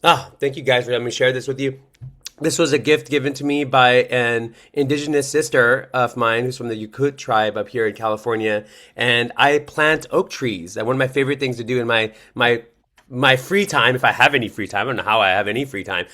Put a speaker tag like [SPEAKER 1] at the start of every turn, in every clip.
[SPEAKER 1] Thank you guys for letting me share this with you. This was a gift given to me by an indigenous sister of mine who's from the Yukut tribe up here in California. And I plant oak trees. And one of my favorite things to do in my free time, if I have any free time, I don't know how I have any free time,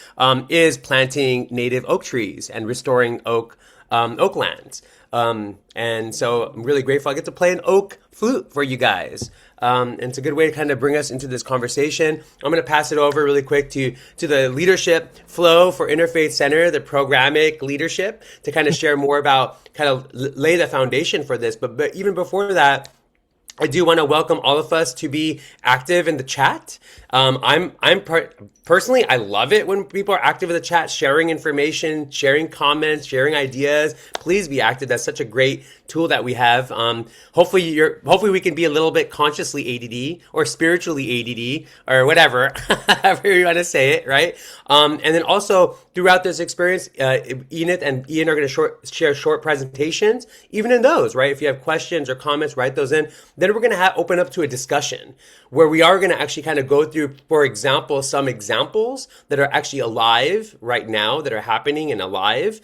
[SPEAKER 1] is planting native oak trees and restoring oak lands. And so I'm really grateful I get to play an oak flute for you guys. And it's a good way to kind of bring us into this conversation. I'm going to pass it over really quick to the leadership flow for Interfaith Center, the programmatic leadership, to kind of share more about kind of lay the foundation for this. But even before that, I do want to welcome all of us to be active in the chat. Personally, I love it when people are active in the chat, sharing information, sharing comments, sharing ideas. Please be active. That's such a great tool that we have. Hopefully we can be a little bit consciously ADD or spiritually ADD or whatever, however you want to say it, right? And then also throughout this experience, Enid and Ian are going to share short presentations. Even in those, right? If you have questions or comments, write those in. Then we're going to open up to a discussion where we are going to actually kind of go through, for example, some examples that are actually alive right now, that are happening and alive,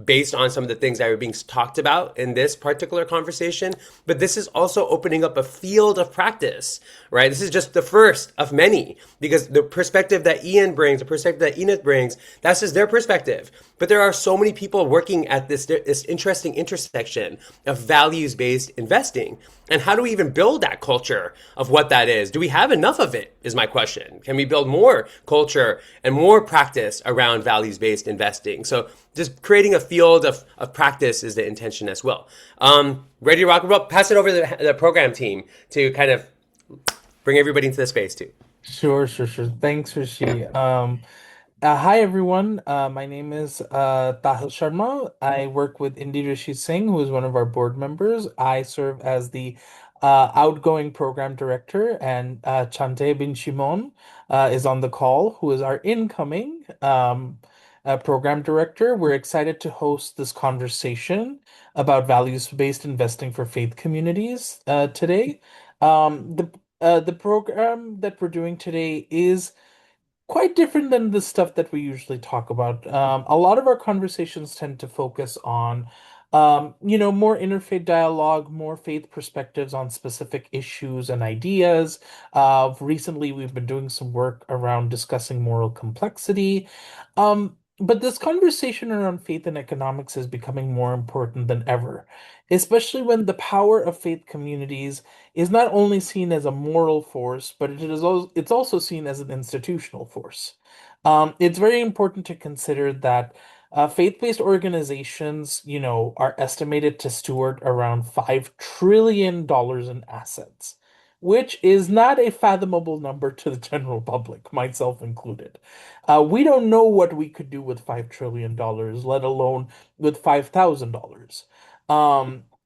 [SPEAKER 1] based on some of the things that are being talked about in this particular conversation. But this is also opening up a field of practice, right? This is just the first of many, because the perspective that Ian brings, the perspective that Enid brings, that's just their perspective. But there are so many people working at this interesting intersection of values-based investing. And how do we even build that culture of what that is? Do we have enough of it, is my question. Can we build more culture and more practice around values-based investing? So just creating a field of practice is the intention as well. Ready to rock? Well, pass it over to the program team to kind of bring everybody into the space too.
[SPEAKER 2] Sure. Thanks, Rishi. Hi, everyone. My name is Tahil Sharma. I work with Indy Rishi Singh, who is one of our board members. I serve as the outgoing program director, and Chante bin Shimon is on the call, who is our incoming program director. We're excited to host this conversation about values-based investing for faith communities today. The program that we're doing today is quite different than the stuff that we usually talk about. A lot of our conversations tend to focus on, more interfaith dialogue, more faith perspectives on specific issues and ideas. Recently, we've been doing some work around discussing moral complexity. But this conversation around faith and economics is becoming more important than ever, especially when the power of faith communities is not only seen as a moral force, but it's also seen as an institutional force. It's very important to consider that faith-based organizations, are estimated to steward around $5 trillion in assets, which is not a fathomable number to the general public, myself included. We don't know what we could do with $5 trillion, let alone with $5,000.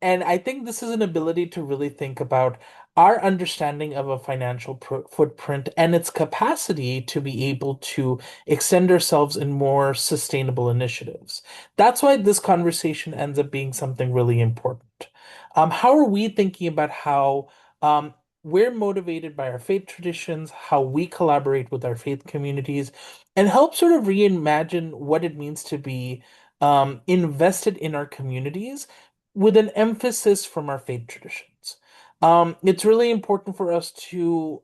[SPEAKER 2] And I think this is an ability to really think about our understanding of a financial footprint and its capacity to be able to extend ourselves in more sustainable initiatives. That's why this conversation ends up being something really important. How are we thinking about how we're motivated by our faith traditions, how we collaborate with our faith communities, and help sort of reimagine what it means to be invested in our communities with an emphasis from our faith traditions. It's really important for us to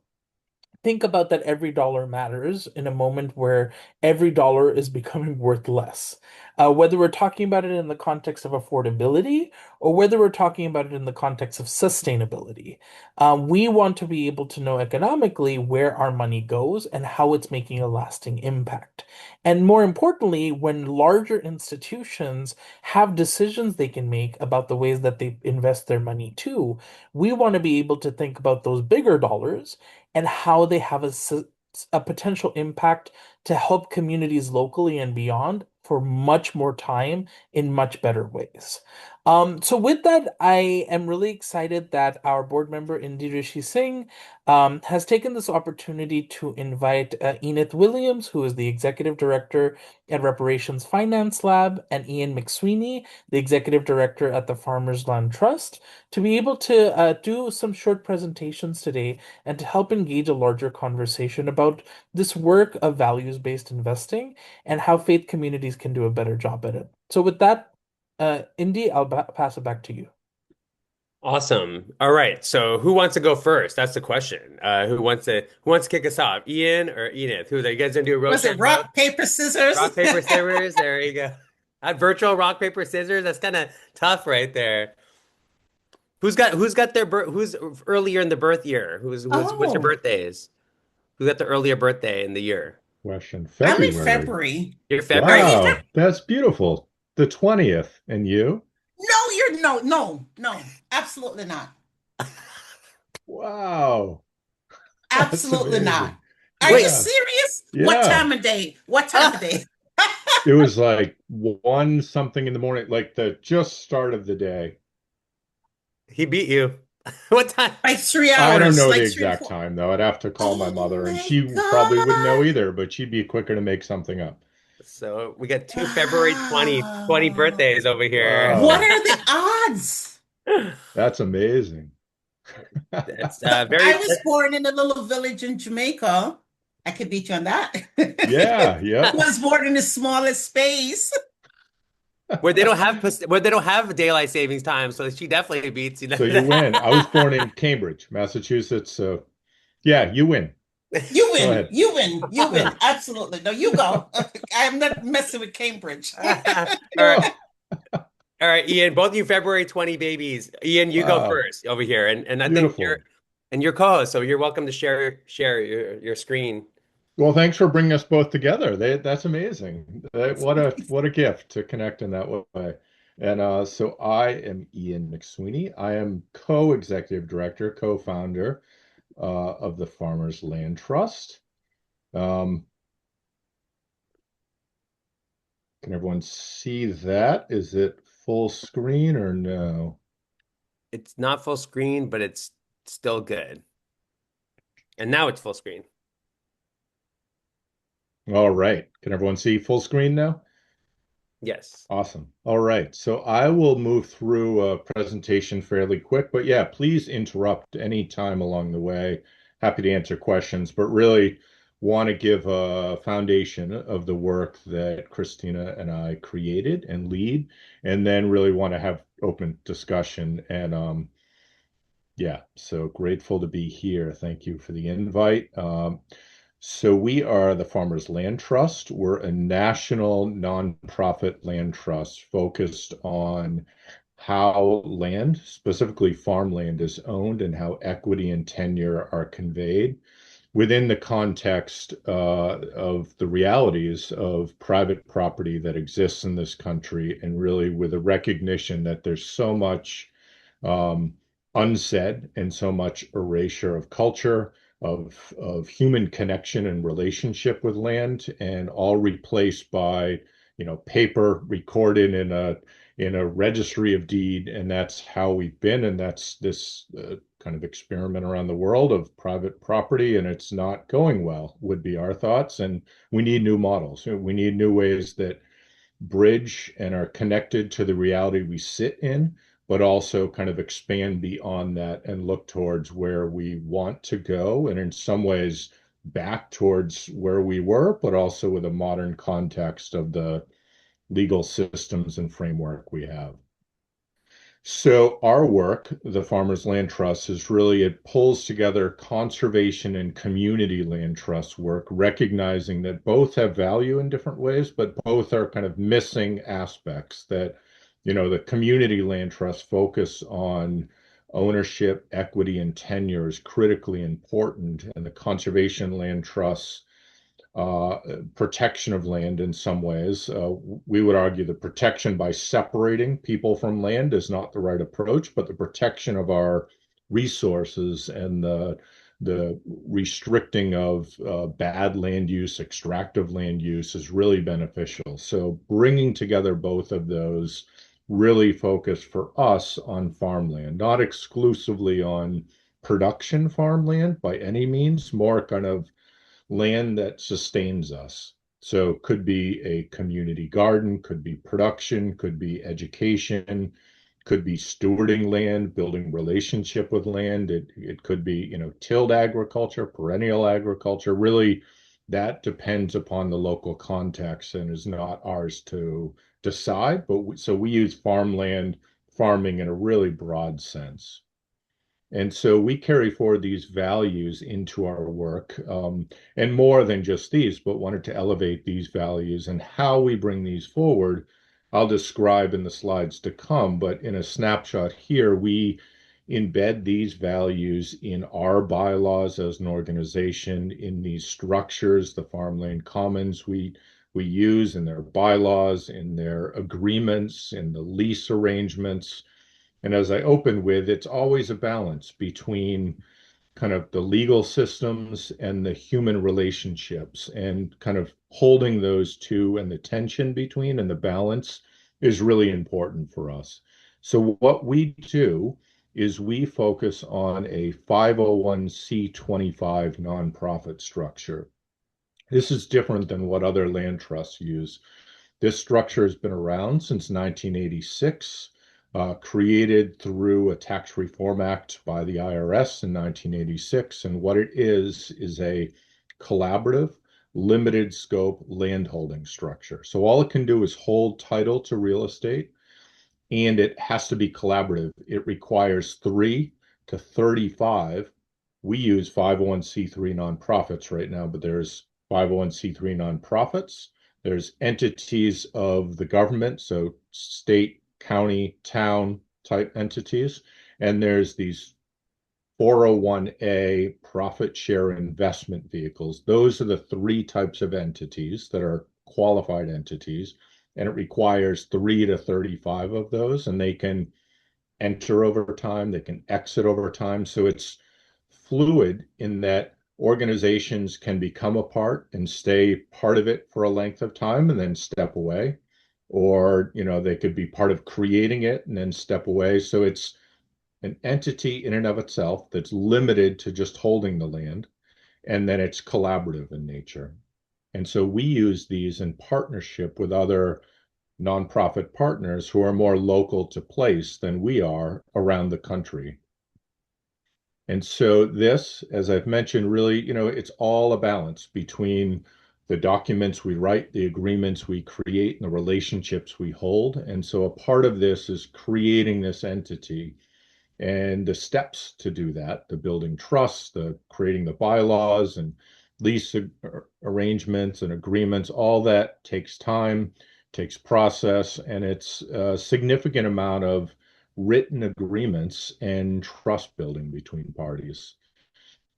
[SPEAKER 2] think about that every dollar matters in a moment where every dollar is becoming worth less. Whether we're talking about it in the context of affordability or whether we're talking about it in the context of sustainability, we want to be able to know economically where our money goes and how it's making a lasting impact. And more importantly, when larger institutions have decisions they can make about the ways that they invest their money too, we want to be able to think about those bigger dollars and how they have a potential impact to help communities locally and beyond for much more time in much better ways. So with that, I am really excited that our board member Indy Rishi Singh has taken this opportunity to invite Enith Williams, who is the executive director at Reparations Finance Lab, and Ian McSweeney, the executive director at the Farmers Land Trust, to be able to do some short presentations today and to help engage a larger conversation about this work of values-based investing and how faith communities can do a better job at it. So with that, Indy, I'll pass it back to you.
[SPEAKER 1] Awesome. All right. So who wants to go first? That's the question. Who wants to kick us off? Ian or Enid? Who are you guys gonna do a
[SPEAKER 3] Was it
[SPEAKER 1] Roshan vote?
[SPEAKER 3] rock, paper, scissors?
[SPEAKER 1] Rock, paper, scissors. There you go. That virtual rock, paper, scissors. That's kind of tough right there. Who's got who's earlier in the birth year? What's your
[SPEAKER 3] Oh,
[SPEAKER 1] birthdays? Who got the earlier birthday in the year?
[SPEAKER 4] Question.
[SPEAKER 3] I'm in
[SPEAKER 4] February.
[SPEAKER 3] February.
[SPEAKER 1] Your
[SPEAKER 3] Are you
[SPEAKER 1] February?
[SPEAKER 3] Feb?
[SPEAKER 4] Wow, that's beautiful. The 20th. And you?
[SPEAKER 3] No, you're no, absolutely not.
[SPEAKER 4] Wow, that's
[SPEAKER 3] Absolutely not.
[SPEAKER 4] amazing.
[SPEAKER 3] Are you
[SPEAKER 4] Yeah,
[SPEAKER 1] Wait.
[SPEAKER 3] serious? What
[SPEAKER 4] yeah.
[SPEAKER 3] time of day? What time of day?
[SPEAKER 4] It was like one something in the morning, like the just start of the day.
[SPEAKER 1] He beat you. What time?
[SPEAKER 3] Like three
[SPEAKER 4] I don't
[SPEAKER 3] hours,
[SPEAKER 4] know the
[SPEAKER 3] like three to
[SPEAKER 4] exact
[SPEAKER 3] four.
[SPEAKER 4] time though. I'd have to call my
[SPEAKER 3] Oh
[SPEAKER 4] mother, and
[SPEAKER 3] my
[SPEAKER 4] she probably wouldn't know
[SPEAKER 3] God.
[SPEAKER 4] either, but she'd be quicker to make something up.
[SPEAKER 1] So we got two February 2020
[SPEAKER 3] Wow.
[SPEAKER 1] birthdays over here.
[SPEAKER 3] What
[SPEAKER 4] Wow,
[SPEAKER 3] are the odds?
[SPEAKER 4] that's amazing.
[SPEAKER 1] That's
[SPEAKER 3] I was born in a little village in Jamaica. I could beat you on that.
[SPEAKER 4] Yeah, yep.
[SPEAKER 3] Was born in the smallest space.
[SPEAKER 1] where they don't have daylight savings time, so she definitely beats you.
[SPEAKER 4] So you win. I was born in Cambridge, Massachusetts. So yeah, you win.
[SPEAKER 3] You
[SPEAKER 4] Go
[SPEAKER 3] win.
[SPEAKER 4] ahead.
[SPEAKER 3] You win. You win. Absolutely. No, you go. I'm not messing with Cambridge.
[SPEAKER 1] All right,
[SPEAKER 4] Oh,
[SPEAKER 1] all right, Ian. Both of you February 20 babies. Ian, you go
[SPEAKER 4] wow,
[SPEAKER 1] first over here, and I think
[SPEAKER 4] beautiful.
[SPEAKER 1] you're co-host, so you're welcome to share your screen.
[SPEAKER 4] Well, thanks for bringing us both together. That's amazing. What a gift to connect in that way. And so I am Ian McSweeney. I am co-executive director, co-founder of the Farmers Land Trust. Um, can everyone see that? Is it full screen or no?
[SPEAKER 1] It's not full screen, but it's still good. And now it's full screen.
[SPEAKER 4] All right. Can everyone see full screen now?
[SPEAKER 1] Yes.
[SPEAKER 4] Awesome. All right. So I will move through a presentation fairly quick, but yeah, please interrupt any time along the way. Happy to answer questions, but really want to give a foundation of the work that Christina and I created and lead, and then really want to have open discussion. And yeah, so grateful to be here. Thank you for the invite. So we are the Farmers Land Trust. We're a national nonprofit land trust focused on how land, specifically farmland, is owned and how equity and tenure are conveyed within the context of the realities of private property that exists in this country, and really with a recognition that there's so much um, unsaid and so much erasure of culture, of human connection and relationship with land, and all replaced by paper recorded in a registry of deed. And that's how we've been, and that's this kind of experiment around the world of private property, and it's not going well, would be our thoughts. And we need new models. We need new ways that bridge and are connected to the reality we sit in, but also kind of expand beyond that and look towards where we want to go. And in some ways, back towards where we were, but also with a modern context of the legal systems and framework we have. So our work, the Farmers Land Trust, is really, it pulls together conservation and community land trust work, recognizing that both have value in different ways, but both are kind of missing aspects. That, the community land trust focus on ownership, equity, and tenure is critically important, and the conservation land trusts protection of land in some ways. We would argue the protection by separating people from land is not the right approach, but the protection of our resources and the restricting of bad land use, extractive land use is really beneficial. So bringing together both of those really focused for us on farmland, not exclusively on production farmland by any means, more kind of land that sustains us. So could be a community garden, could be production, could be education, could be stewarding land, building relationship with land. It could be, tilled agriculture, perennial agriculture. Really, that depends upon the local context and is not ours to decide. So we use farming in a really broad sense. And so we carry forward these values into our work, and more than just these, but wanted to elevate these values and how we bring these forward. I'll describe in the slides to come, but in a snapshot here, we embed these values in our bylaws as an organization, in these structures, the farmland commons we use in their bylaws, in their agreements, in the lease arrangements. And as I opened with, it's always a balance between kind of the legal systems and the human relationships, and kind of holding those two and the tension between and the balance is really important for us. So what we do is we focus on a 501c25 nonprofit structure. This is different than what other land trusts use. This structure has been around since 1986, created through a tax reform act by the IRS in 1986. And what it is a collaborative, limited scope landholding structure. So all it can do is hold title to real estate, and it has to be collaborative. It requires 3 to 35. We use 501c3 nonprofits right now, but there's 501c3 nonprofits. There's entities of the government, so state, county, town type entities. And there's these 401a profit share investment vehicles. Those are the 3 types of entities that are qualified entities. And it requires 3 to 35 of those, and they can enter over time, they can exit over time. So it's fluid in that organizations can become a part and stay part of it for a length of time and then step away. Or, they could be part of creating it and then step away. So it's an entity in and of itself that's limited to just holding the land, and then it's collaborative in nature. And so we use these in partnership with other nonprofit partners who are more local to place than we are around the country. And so this, as I've mentioned, really, it's all a balance between the documents we write, the agreements we create, and the relationships we hold. And so a part of this is creating this entity and the steps to do that, the building trust, the creating the bylaws and lease arrangements and agreements. All that takes time, takes process, and it's a significant amount of written agreements and trust building between parties.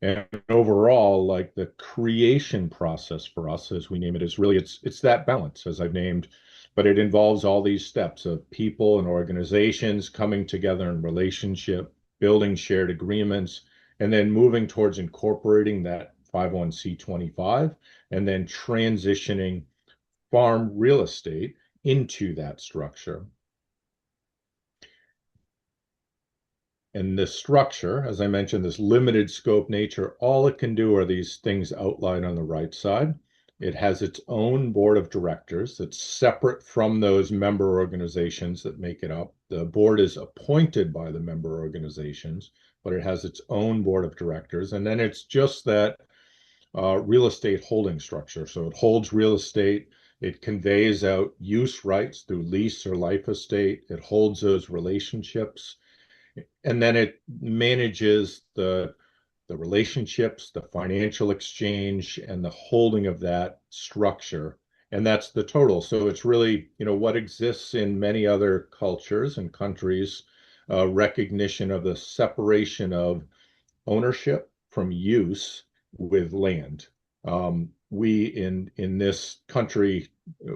[SPEAKER 4] And overall, like the creation process for us, as we name it, is really it's that balance, as I've named, but it involves all these steps of people and organizations coming together in relationship, building shared agreements, and then moving towards incorporating that 501c25, and then transitioning farm real estate into that structure. And this structure, as I mentioned, this limited scope nature, all it can do are these things outlined on the right side. It has its own board of directors that's separate from those member organizations that make it up. The board is appointed by the member organizations, but it has its own board of directors. And then it's just that real estate holding structure. So it holds real estate. It conveys out use rights through lease or life estate. It holds those relationships. And then it manages the relationships, the financial exchange, and the holding of that structure. And that's the total. So it's really, what exists in many other cultures and countries, recognition of the separation of ownership from use with land. We in this country,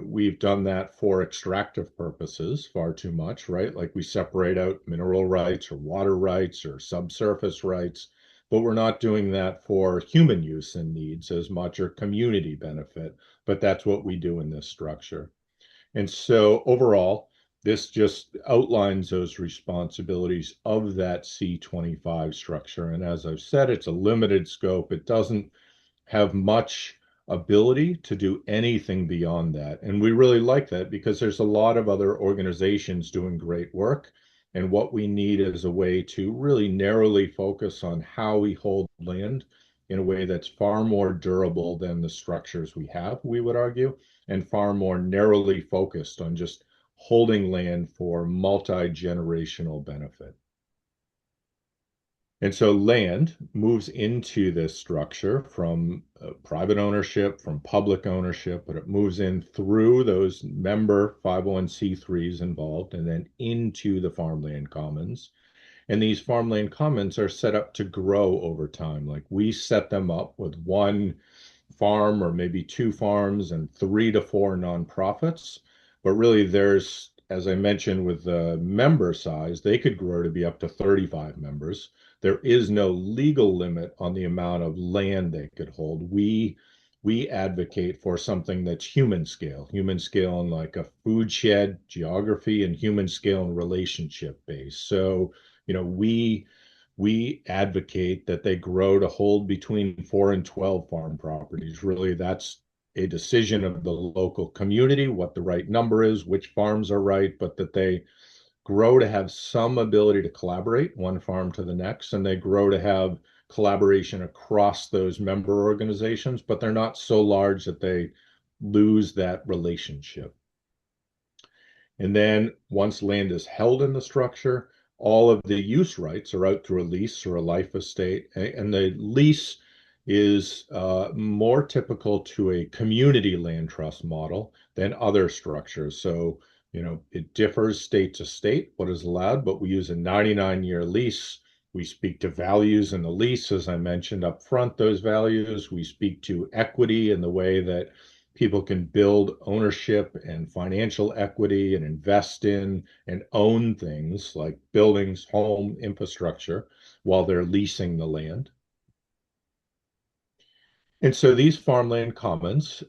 [SPEAKER 4] we've done that for extractive purposes far too much, right? Like we separate out mineral rights or water rights or subsurface rights, but we're not doing that for human use and needs as much, or community benefit. But that's what we do in this structure. And so overall, this just outlines those responsibilities of that C25 structure. And as I've said, it's a limited scope. It doesn't have much ability to do anything beyond that. And we really like that because there's a lot of other organizations doing great work. And what we need is a way to really narrowly focus on how we hold land in a way that's far more durable than the structures we have, we would argue, and far more narrowly focused on just holding land for multi-generational benefit. And so land moves into this structure from private ownership, from public ownership, but it moves in through those member 501c3s involved and then into the farmland commons. And these farmland commons are set up to grow over time. Like we set them up with one farm or maybe two farms and 3 to 4 nonprofits. But really, there's, as I mentioned, with the member size, they could grow to be up to 35 members. There is no legal limit on the amount of land they could hold. We advocate for something that's human scale in like a food shed geography and human scale and relationship base. So, we advocate that they grow to hold between 4 and 12 farm properties. Really, that's a decision of the local community, what the right number is, which farms are right, but that they grow to have some ability to collaborate one farm to the next, and they grow to have collaboration across those member organizations, but they're not so large that they lose that relationship. And then once land is held in the structure, all of the use rights are out through a lease or a life estate. And the lease is more typical to a community land trust model than other structures. So, it differs state to state what is allowed, but we use a 99-year lease. We speak to values in the lease, as I mentioned up front, those values. We speak to equity in the way that people can build ownership and financial equity and invest in and own things like buildings, home, infrastructure while they're leasing the land. And so these farmland commons,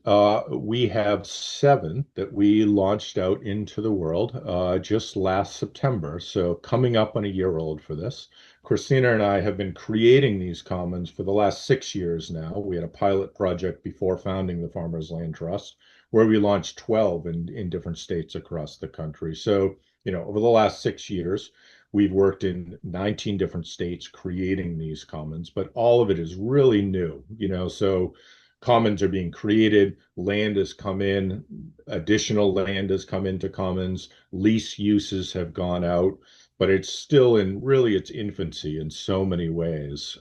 [SPEAKER 4] we have 7 that we launched out into the world just last September. So coming up on a year old for this. Christina and I have been creating these commons for the last 6 years now. We had a pilot project before founding the Farmers Land Trust, where we launched 12 in different states across the country. So, over the last 6 years, we've worked in 19 different states creating these commons, but all of it is really new, so commons are being created, land has come in, additional land has come into commons, lease uses have gone out, but it's still in really its infancy in so many ways.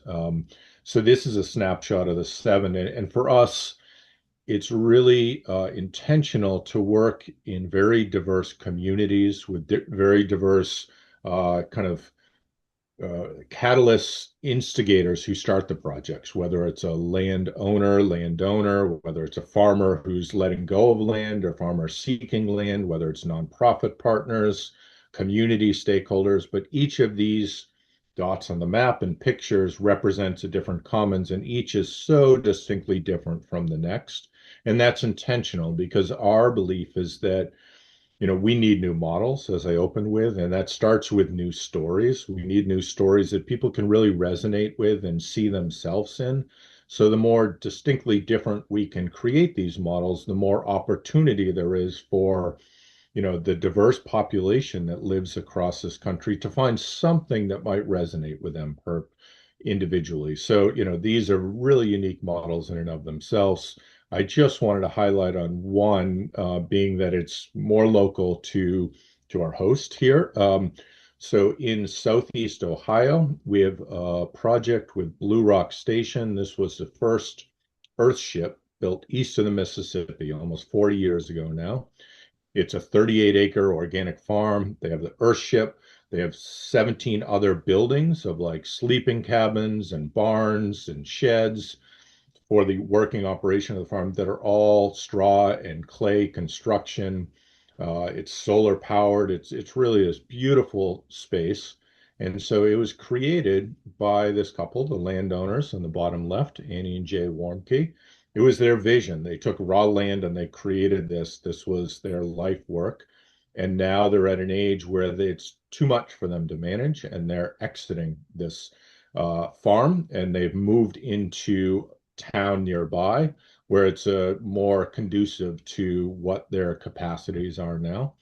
[SPEAKER 4] So this is a snapshot of the 7, and for us, it's really intentional to work in very diverse communities with very diverse kind of catalysts, instigators who start the projects, whether it's a landowner, whether it's a farmer who's letting go of land or farmer seeking land, whether it's nonprofit partners, community stakeholders. But each of these dots on the map and pictures represents a different commons, and each is so distinctly different from the next. And that's intentional because our belief is that we need new models, as I opened with, and that starts with new stories. We need new stories that people can really resonate with and see themselves in. So the more distinctly different we can create these models, the more opportunity there is for, the diverse population that lives across this country to find something that might resonate with them individually. So, these are really unique models in and of themselves. I just wanted to highlight on one, being that it's more local to our host here. So in Southeast Ohio, we have a project with Blue Rock Station. This was the first Earthship built east of the Mississippi almost 40 years ago now. It's a 38-acre organic farm. They have the Earthship. They have 17 other buildings of like sleeping cabins and barns and sheds for the working operation of the farm that are all straw and clay construction. It's solar powered. It's really this beautiful space. And so it was created by this couple, the landowners on the bottom left, Annie and Jay Warmke. It was their vision. They took raw land and they created this. This was their life work. And now they're at an age where it's too much for them to manage, and they're exiting this farm, and they've moved into town nearby where it's more conducive to what their capacities are now.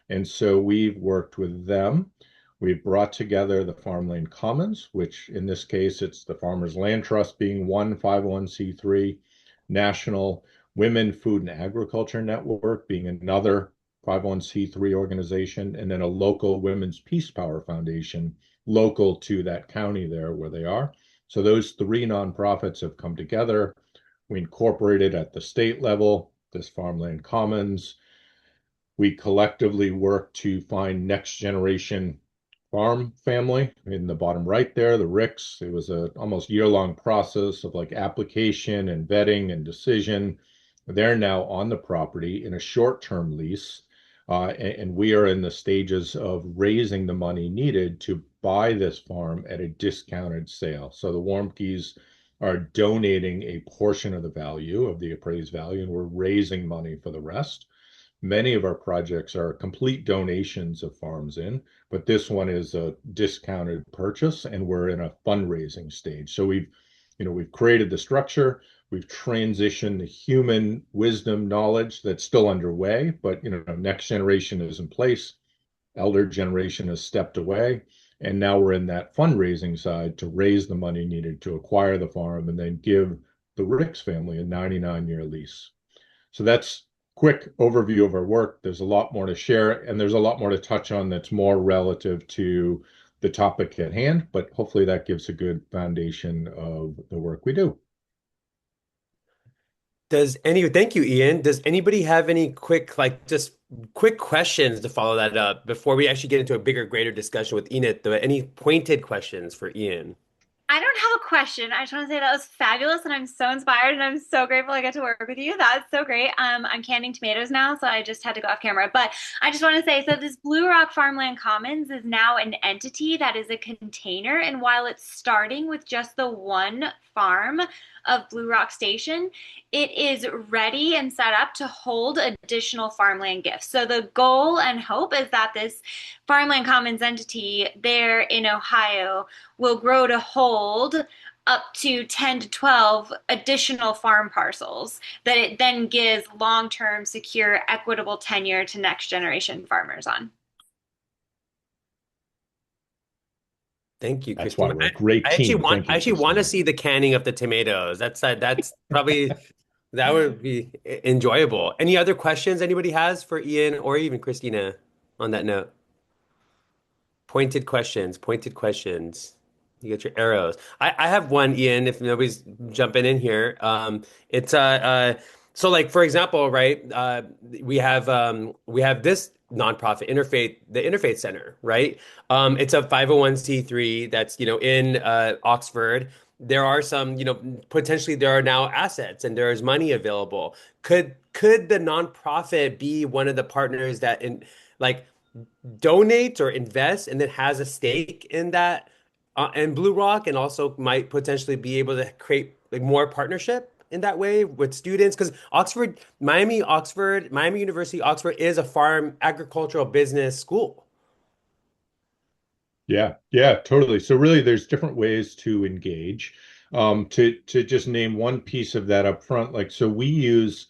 [SPEAKER 4] And so we've worked with them. We've brought together the Farmland Commons, which in this case, it's the Farmers Land Trust being one 501c3, National Women Food and Agriculture Network being another 501c3 organization, and then a local Women's Peace Power Foundation local to that county there where they are. So those three nonprofits have come together. We incorporated at the state level this Farmland Commons. We collectively work to find next generation farm family in the bottom right there, the Ricks. It was a almost year-long process of like application and vetting and decision. They're now on the property in a short-term lease, and we are in the stages of raising the money needed to buy this farm at a discounted sale. So the Warmkes are donating a portion of the value of the appraised value, and we're raising money for the rest. Many of our projects are complete donations of farms in, but this one is a discounted purchase, and we're in a fundraising stage. So we've created the structure, we've transitioned the human wisdom knowledge that's still underway, but next generation is in place, elder generation has stepped away, and now we're in that fundraising side to raise the money needed to acquire the farm and then give the Ricks family a 99-year lease. So that's quick overview of our work. There's a lot more to share, and there's a lot more to touch on that's more relative to the topic at hand, but hopefully that gives a good foundation of the work we do.
[SPEAKER 1] Thank you, Ian. Does anybody have any just quick questions to follow that up before we actually get into a bigger, greater discussion with Enid? Any pointed questions for Ian?
[SPEAKER 5] I don't have a question. I just want to say that was fabulous, and I'm so inspired, and I'm so grateful I get to work with you. That's so great. I'm canning tomatoes now, so I just had to go off camera. But I just want to say, so this Blue Rock Farmland Commons is now an entity that is a container, and while it's starting with just the one farm of Blue Rock Station, it is ready and set up to hold additional farmland gifts. So the goal and hope is that this Farmland Commons entity there in Ohio will grow to hold up to 10 to 12 additional farm parcels that it then gives long-term, secure, equitable tenure to next generation farmers on.
[SPEAKER 1] Thank you,
[SPEAKER 4] That's
[SPEAKER 1] Christine.
[SPEAKER 4] why we're a great team. Thank you,
[SPEAKER 1] I actually want to
[SPEAKER 4] Christine.
[SPEAKER 1] see the canning of the tomatoes. That's probably that would be enjoyable. Any other questions anybody has for Ian or even Christina on that note? Pointed questions, pointed questions. You get your arrows. I have one, Ian, if nobody's jumping in here. It's so like for example, right? We have this nonprofit Interfaith, the Interfaith Center, right? It's a 501c3 that's, in Oxford. There are some, potentially there are now assets and there is money available. Could the nonprofit be one of the partners that like donates or invests and then has a stake in that and Blue Rock, and also might potentially be able to create like more partnership in that way with students? Because Miami University, Oxford is a farm agricultural business school.
[SPEAKER 4] Yeah, totally. So really, there's different ways to engage. To just name one piece of that up front, like so, we use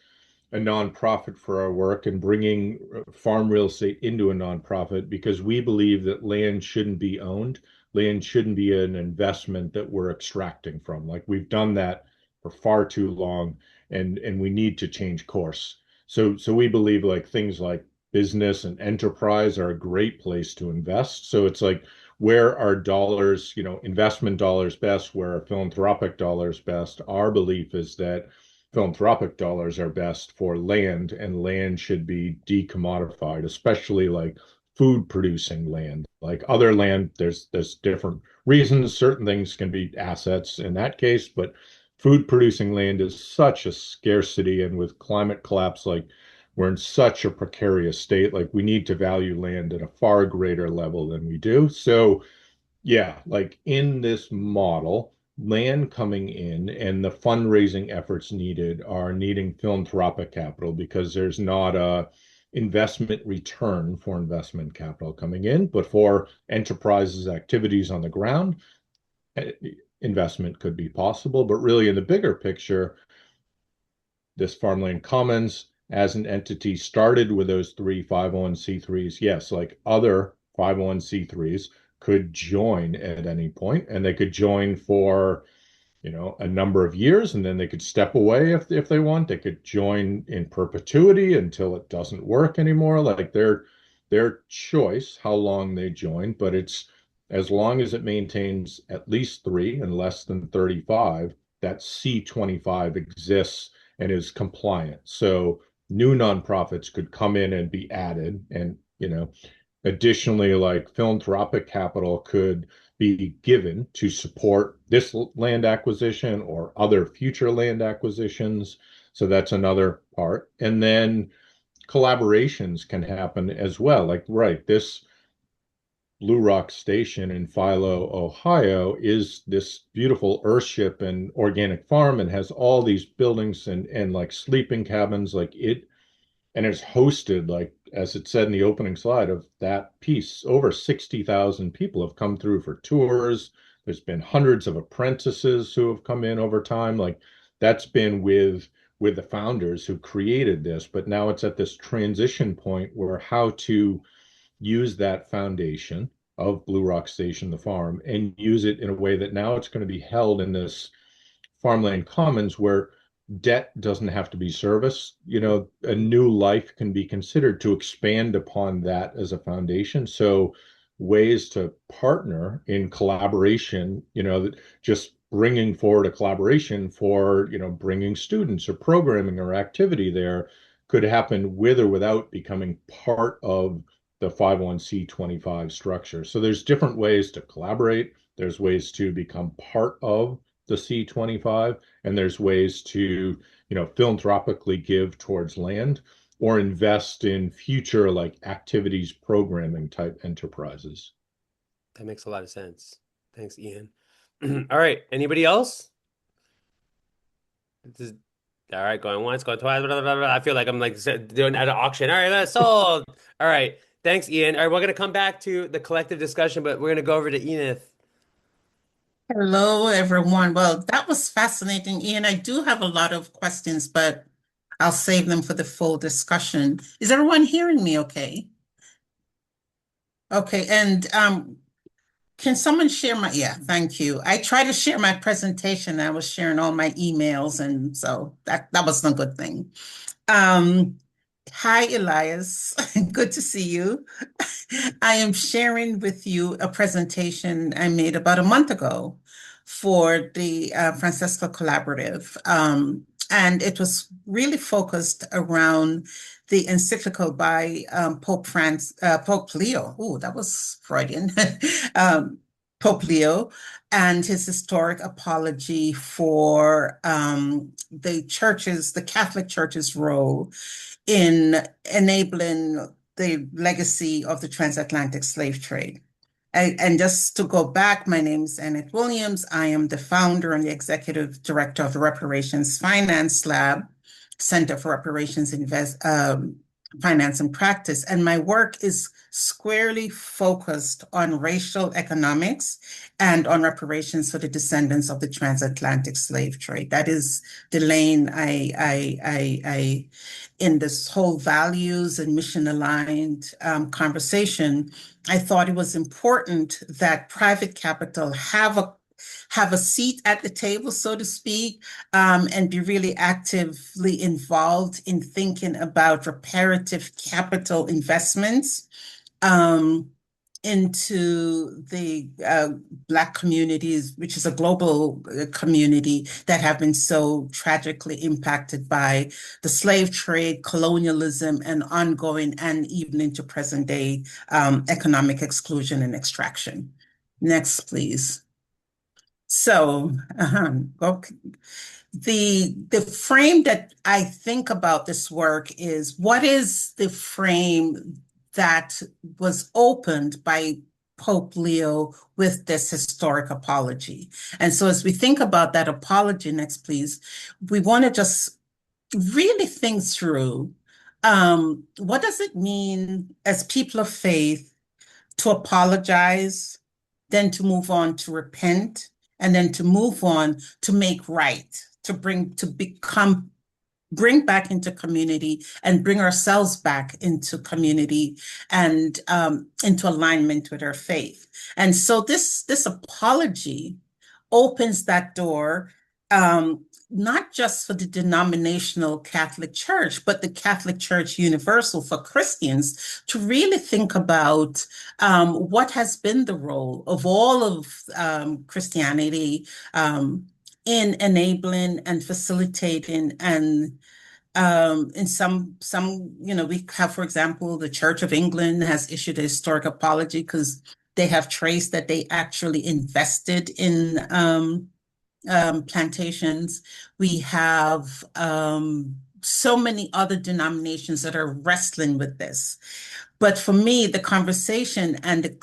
[SPEAKER 4] a nonprofit for our work and bringing farm real estate into a nonprofit because we believe that land shouldn't be owned. Land shouldn't be an investment that we're extracting from. Like we've done that for far too long, and we need to change course. So we believe like things like business and enterprise are a great place to invest. So it's like where our dollars, investment dollars best, where our philanthropic dollars best. Our belief is that philanthropic dollars are best for land, and land should be decommodified, especially like food producing land. Like other land, there's different reasons. Certain things can be assets in that case, but food producing land is such a scarcity, and with climate collapse, like we're in such a precarious state, like we need to value land at a far greater level than we do. So yeah, like in this model, land coming in and the fundraising efforts needed are needing philanthropic capital because there's not investment return for investment capital coming in, but for enterprises' activities on the ground, investment could be possible. But really, in the bigger picture, this farmland commons as an entity started with those three 501c3s. Yes, like other 501c3s could join at any point, and they could join for a number of years, and then they could step away if they want. They could join in perpetuity until it doesn't work anymore. Like their choice how long they join, but it's as long as it maintains at least three and less than 35, that C25 exists and is compliant. So new nonprofits could come in and be added, and additionally, like philanthropic capital could be given to support this land acquisition or other future land acquisitions. So that's another part. And then collaborations can happen as well. Like, right, this Blue Rock Station in Philo, Ohio is this beautiful earthship and organic farm and has all these buildings and like sleeping cabins, like it, and it's hosted, like as it said in the opening slide of that piece, over 60,000 people have come through for tours. There's been hundreds of apprentices who have come in over time. Like that's been with the founders who created this, but now it's at this transition point where how to use that foundation of Blue Rock Station, the farm, and use it in a way that now it's going to be held in this farmland commons where debt doesn't have to be serviced. A new life can be considered to expand upon that as a foundation. So ways to partner in collaboration, just bringing forward a collaboration for, bringing students or programming or activity there could happen with or without becoming part of the 501c25 structure. So there's different ways to collaborate. There's ways to become part of the C25, and there's ways to, philanthropically give towards land or invest in future like activities programming type enterprises.
[SPEAKER 1] That makes a lot of sense. Thanks, Ian. All right. Anybody else? All right, going once, going twice. Blah, blah, blah, blah. I feel like I'm like doing at an auction. All right, that's sold. All right. Thanks, Ian. All right, we're going to come back to the collective discussion, but we're going to go over to Enith.
[SPEAKER 3] Hello, everyone. Well, that was fascinating, Ian. I do have a lot of questions, but I'll save them for the full discussion. Is everyone hearing me okay? Okay, and can someone share yeah, thank you. I tried to share my presentation. I was sharing all my emails, and so that was a good thing. Hi, Elias. Good to see you. I am sharing with you a presentation I made about a month ago for the Francesca Collaborative. And it was really focused around the encyclical by Pope Leo. Oh, that was Freudian. Pope Leo and his historic apology for the Catholic Church's role in enabling the legacy of the transatlantic slave trade. And just to go back, my name is Annette Williams. I am the founder and the executive director of the Reparations Finance Lab, Center for Reparations Finance and Practice. And my work is squarely focused on racial economics and on reparations for the descendants of the transatlantic slave trade. That is the lane I in this whole values and mission aligned conversation. I thought it was important that private capital have a seat at the table, so to speak, and be really actively involved in thinking about reparative capital investments into the Black communities, which is a global community that have been so tragically impacted by the slave trade, colonialism, and ongoing and even into present day economic exclusion and extraction. Next, please. So the frame that I think about this work is, what is the frame that was opened by Pope Leo with this historic apology? And so as we think about that apology, next please, we want to just really think through what does it mean as people of faith to apologize, then to move on to repent, and then to move on to make right, bring back into community and bring ourselves back into community and into alignment with our faith. And so this apology opens that door, not just for the denominational Catholic Church, but the Catholic Church universal for Christians to really think about what has been the role of all of Christianity in enabling and facilitating and in some, we have, for example, the Church of England has issued a historic apology because they have traced that they actually invested in plantations. We have so many other denominations that are wrestling with this. But for me, the conversation and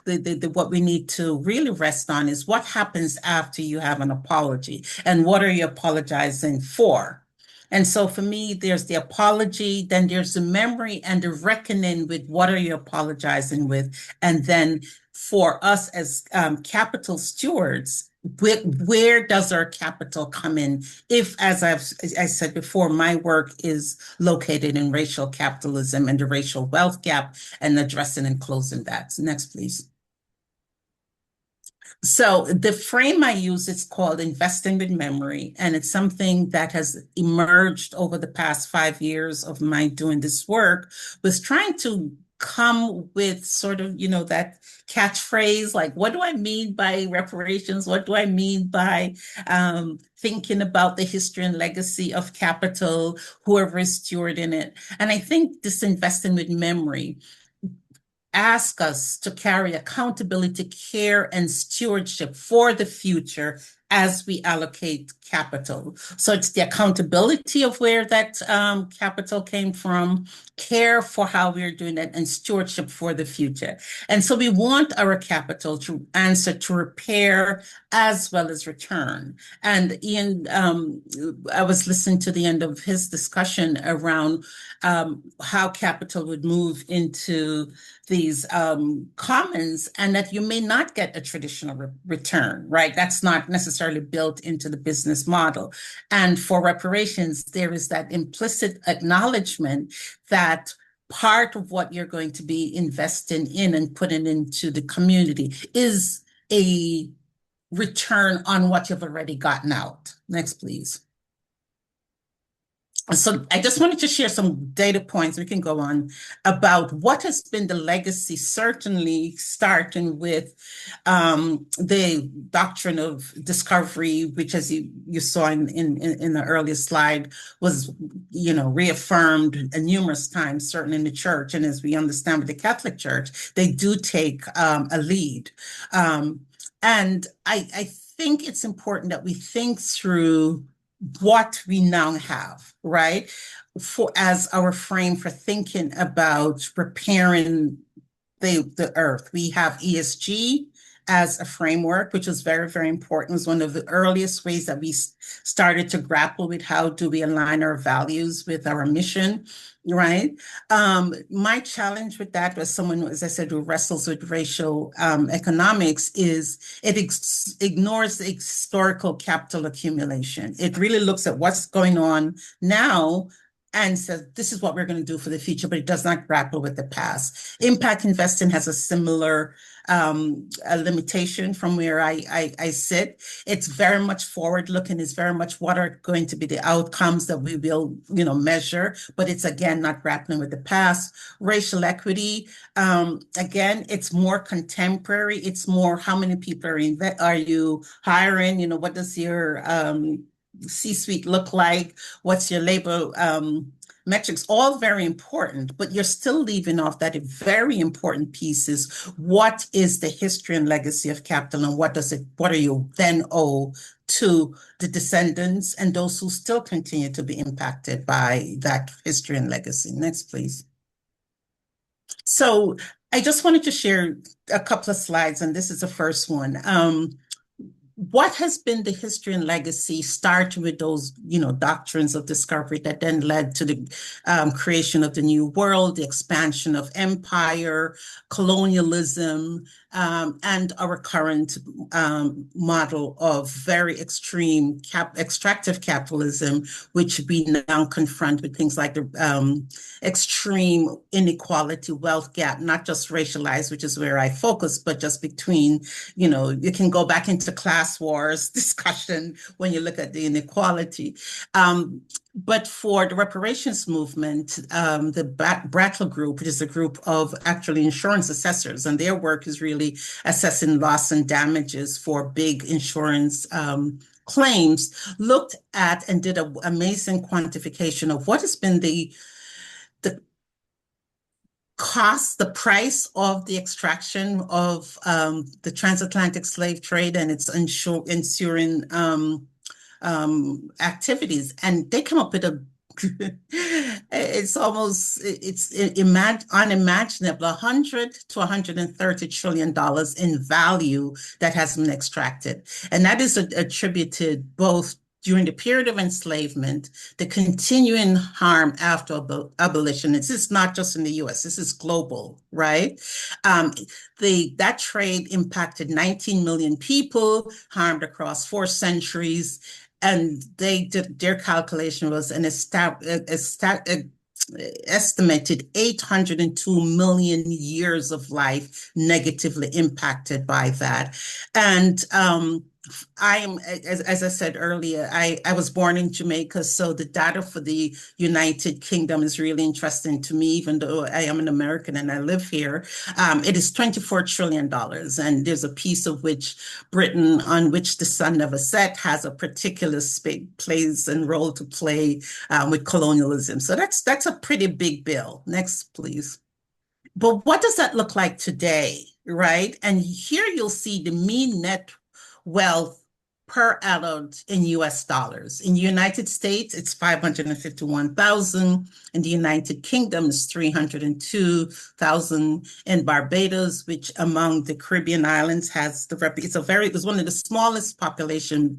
[SPEAKER 3] what we need to really rest on is what happens after you have an apology and what are you apologizing for? And so for me, there's the apology, then there's the memory and the reckoning with what are you apologizing with? And then for us as capital stewards, where does our capital come in? If, as I said before, my work is located in racial capitalism and the racial wealth gap and addressing and closing that. So next, please. So the frame I use is called Investing with Memory, and it's something that has emerged over the past 5 years of my doing this work, was trying to come with sort of, that catchphrase, like, what do I mean by reparations? What do I mean by thinking about the history and legacy of capital, whoever is stewarding it? And I think this Investing with Memory ask us to carry accountability, care, and stewardship for the future as we allocate capital. So it's the accountability of where that capital came from, care for how we're doing it, and stewardship for the future. And so we want our capital to answer to repair as well as return. And Ian, I was listening to the end of his discussion around how capital would move into these commons, and that you may not get a traditional return, right? That's not necessarily built into the business model. And for reparations, there is that implicit acknowledgement that part of what you're going to be investing in and putting into the community is a return on what you've already gotten out. Next, please. So I just wanted to share some data points, we can go on, about what has been the legacy, certainly starting with the doctrine of discovery, which, as you saw in the earlier slide, was reaffirmed numerous times, certainly in the church. And as we understand with the Catholic Church, they do take a lead. And I think it's important that we think through what we now have, right, for as our frame for thinking about repairing the earth. We have ESG as a framework, which is very, very important. It was one of the earliest ways that we started to grapple with how do we align our values with our mission, right? My challenge with that was someone, as I said, who wrestles with racial economics is it ignores the historical capital accumulation. It really looks at what's going on now and says, this is what we're going to do for the future, but it does not grapple with the past. Impact investing has a similar a limitation from where I sit. It's very much forward looking. It's very much what are going to be the outcomes that we will, measure, but it's again not grappling with the past. Racial equity, again, it's more contemporary. It's more how many people are you hiring? What does your C-suite look like? What's your labor metrics? All very important, but you're still leaving off that a very important piece is what is the history and legacy of capital, and what are you then owe to the descendants and those who still continue to be impacted by that history and legacy. Next, please. So I just wanted to share a couple of slides, and this is the first one. what has been the history and legacy, starting with those, doctrines of discovery that then led to the creation of the New World, the expansion of empire, colonialism, and our current model of very extreme extractive capitalism, which we now confront with things like the extreme inequality, wealth gap, not just racialized, which is where I focus, but just between, you can go back into class wars discussion when you look at the inequality. But for the reparations movement, the Brattle Group, which is a group of actually insurance assessors, and their work is really assessing loss and damages for big insurance claims, looked at and did an amazing quantification of what has been the cost, the price of the extraction of the transatlantic slave trade and its ensuing activities. And they come up with it's unimaginable, $100 to $130 trillion in value that has been extracted. And that is attributed both during the period of enslavement, the continuing harm after abolition. This is not just in the US, this is global, right? That trade impacted 19 million people, harmed across 4 centuries. And their calculation was an estimated 802 million years of life negatively impacted by that. And as I said earlier, I was born in Jamaica, so the data for the United Kingdom is really interesting to me, even though I am an American and I live here. It is $24 trillion, and there's a piece of which Britain, on which the sun never set, has a particular place and role to play with colonialism. So that's a pretty big bill. Next, please. But what does that look like today, right? And here you'll see the mean net wealth per adult in US dollars. In the United States, it's 551,000. In the United Kingdom, it's 302,000. In Barbados, which among the Caribbean islands it's one of the smallest population,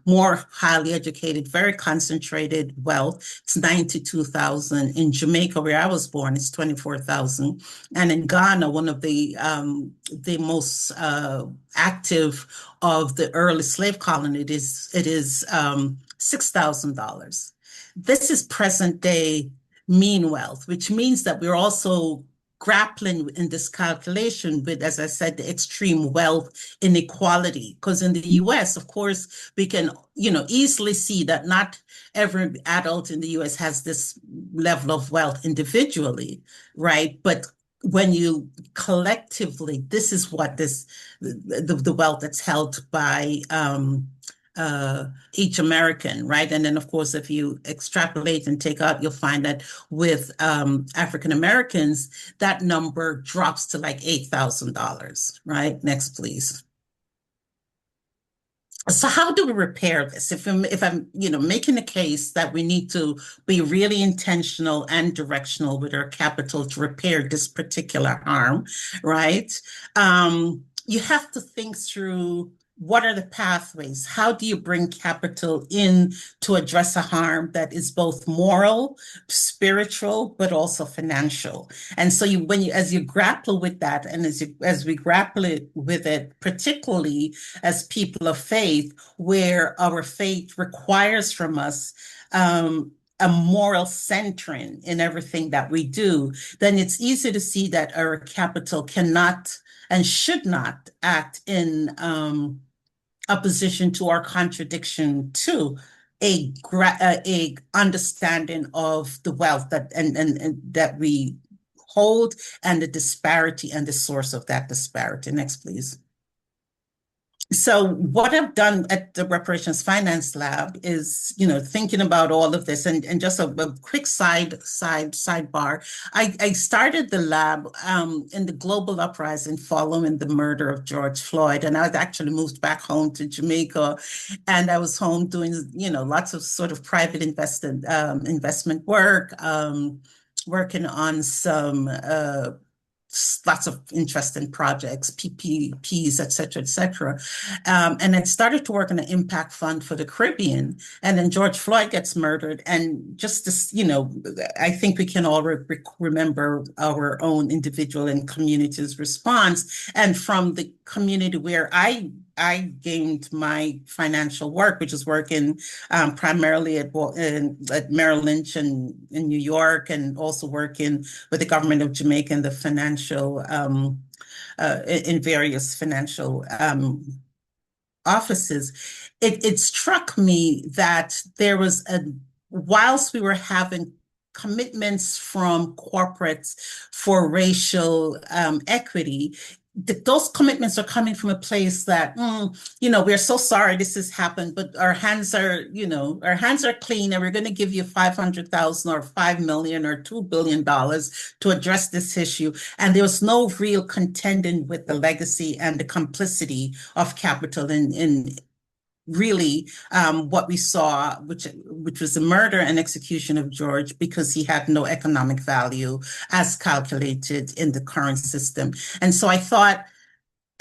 [SPEAKER 3] more highly educated, very concentrated wealth. It's 92,000. In Jamaica, where I was born, it's 24,000. And in Ghana, one of the most active of the early slave colony, it is $6,000. This is present day mean wealth, which means that we're also grappling in this calculation with, as I said, the extreme wealth inequality. Because in the US, of course, we can easily see that not every adult in the US has this level of wealth individually, right? But when you collectively, this is what the wealth that's held by each American, right? And then, of course, if you extrapolate and take out, you'll find that with African Americans, that number drops to like $8,000, right? Next, please. So how do we repair this? If I'm making a case that we need to be really intentional and directional with our capital to repair this particular harm, right? You have to think through, what are the pathways? How do you bring capital in to address a harm that is both moral, spiritual, but also financial? And so as you grapple with that, and as we grapple with it, particularly as people of faith, where our faith requires from us a moral centering in everything that we do, then it's easy to see that our capital cannot and should not act in opposition to our contradiction to a understanding of the wealth that and that we hold, and the disparity and the source of that disparity. Next, please. So what I've done at the Reparations Finance Lab is, thinking about all of this, and just a quick sidebar. I started the lab in the global uprising following the murder of George Floyd, and I was actually moved back home to Jamaica, and I was home doing, lots of sort of private investment work, working on some lots of interesting projects, PPPs, et cetera, et cetera. And then started to work on an impact fund for the Caribbean. And then George Floyd gets murdered. And just this, I think we can all remember our own individual and community's response. And from the community where I gained my financial work, which is working primarily at Merrill Lynch in New York, and also working with the government of Jamaica and the financial in various financial offices. It struck me that there was whilst we were having commitments from corporates for racial equity, those commitments are coming from a place that, we're so sorry this has happened, but our hands are clean, and we're going to give you 500,000 or 5 million or $2 billion to address this issue. And there was no real contending with the legacy and the complicity of capital in really what we saw, which was the murder and execution of George, because he had no economic value as calculated in the current system. And so I thought,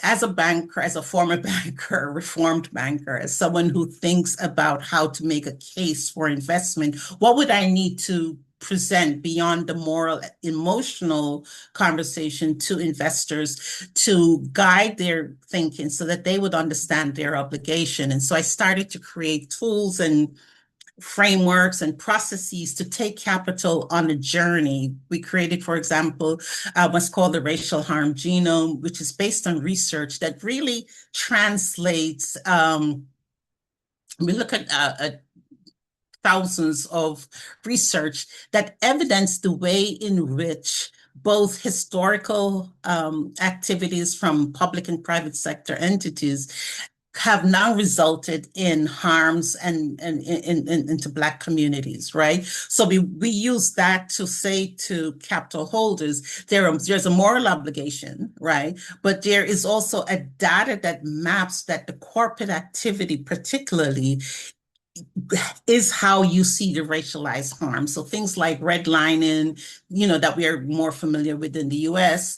[SPEAKER 3] as a banker, as a former banker, reformed banker, as someone who thinks about how to make a case for investment, what would I need to present beyond the moral, emotional conversation to investors to guide their thinking so that they would understand their obligation? And so I started to create tools and frameworks and processes to take capital on a journey. We created, for example, what's called the racial harm genome, which is based on research that really translates. We look at thousands of research that evidence the way in which both historical activities from public and private sector entities have now resulted in harms and into Black communities, right? So we use that to say to capital holders, there's a moral obligation, right? But there is also a data that maps that the corporate activity particularly is how you see the racialized harm. So things like redlining, that we are more familiar with in the US,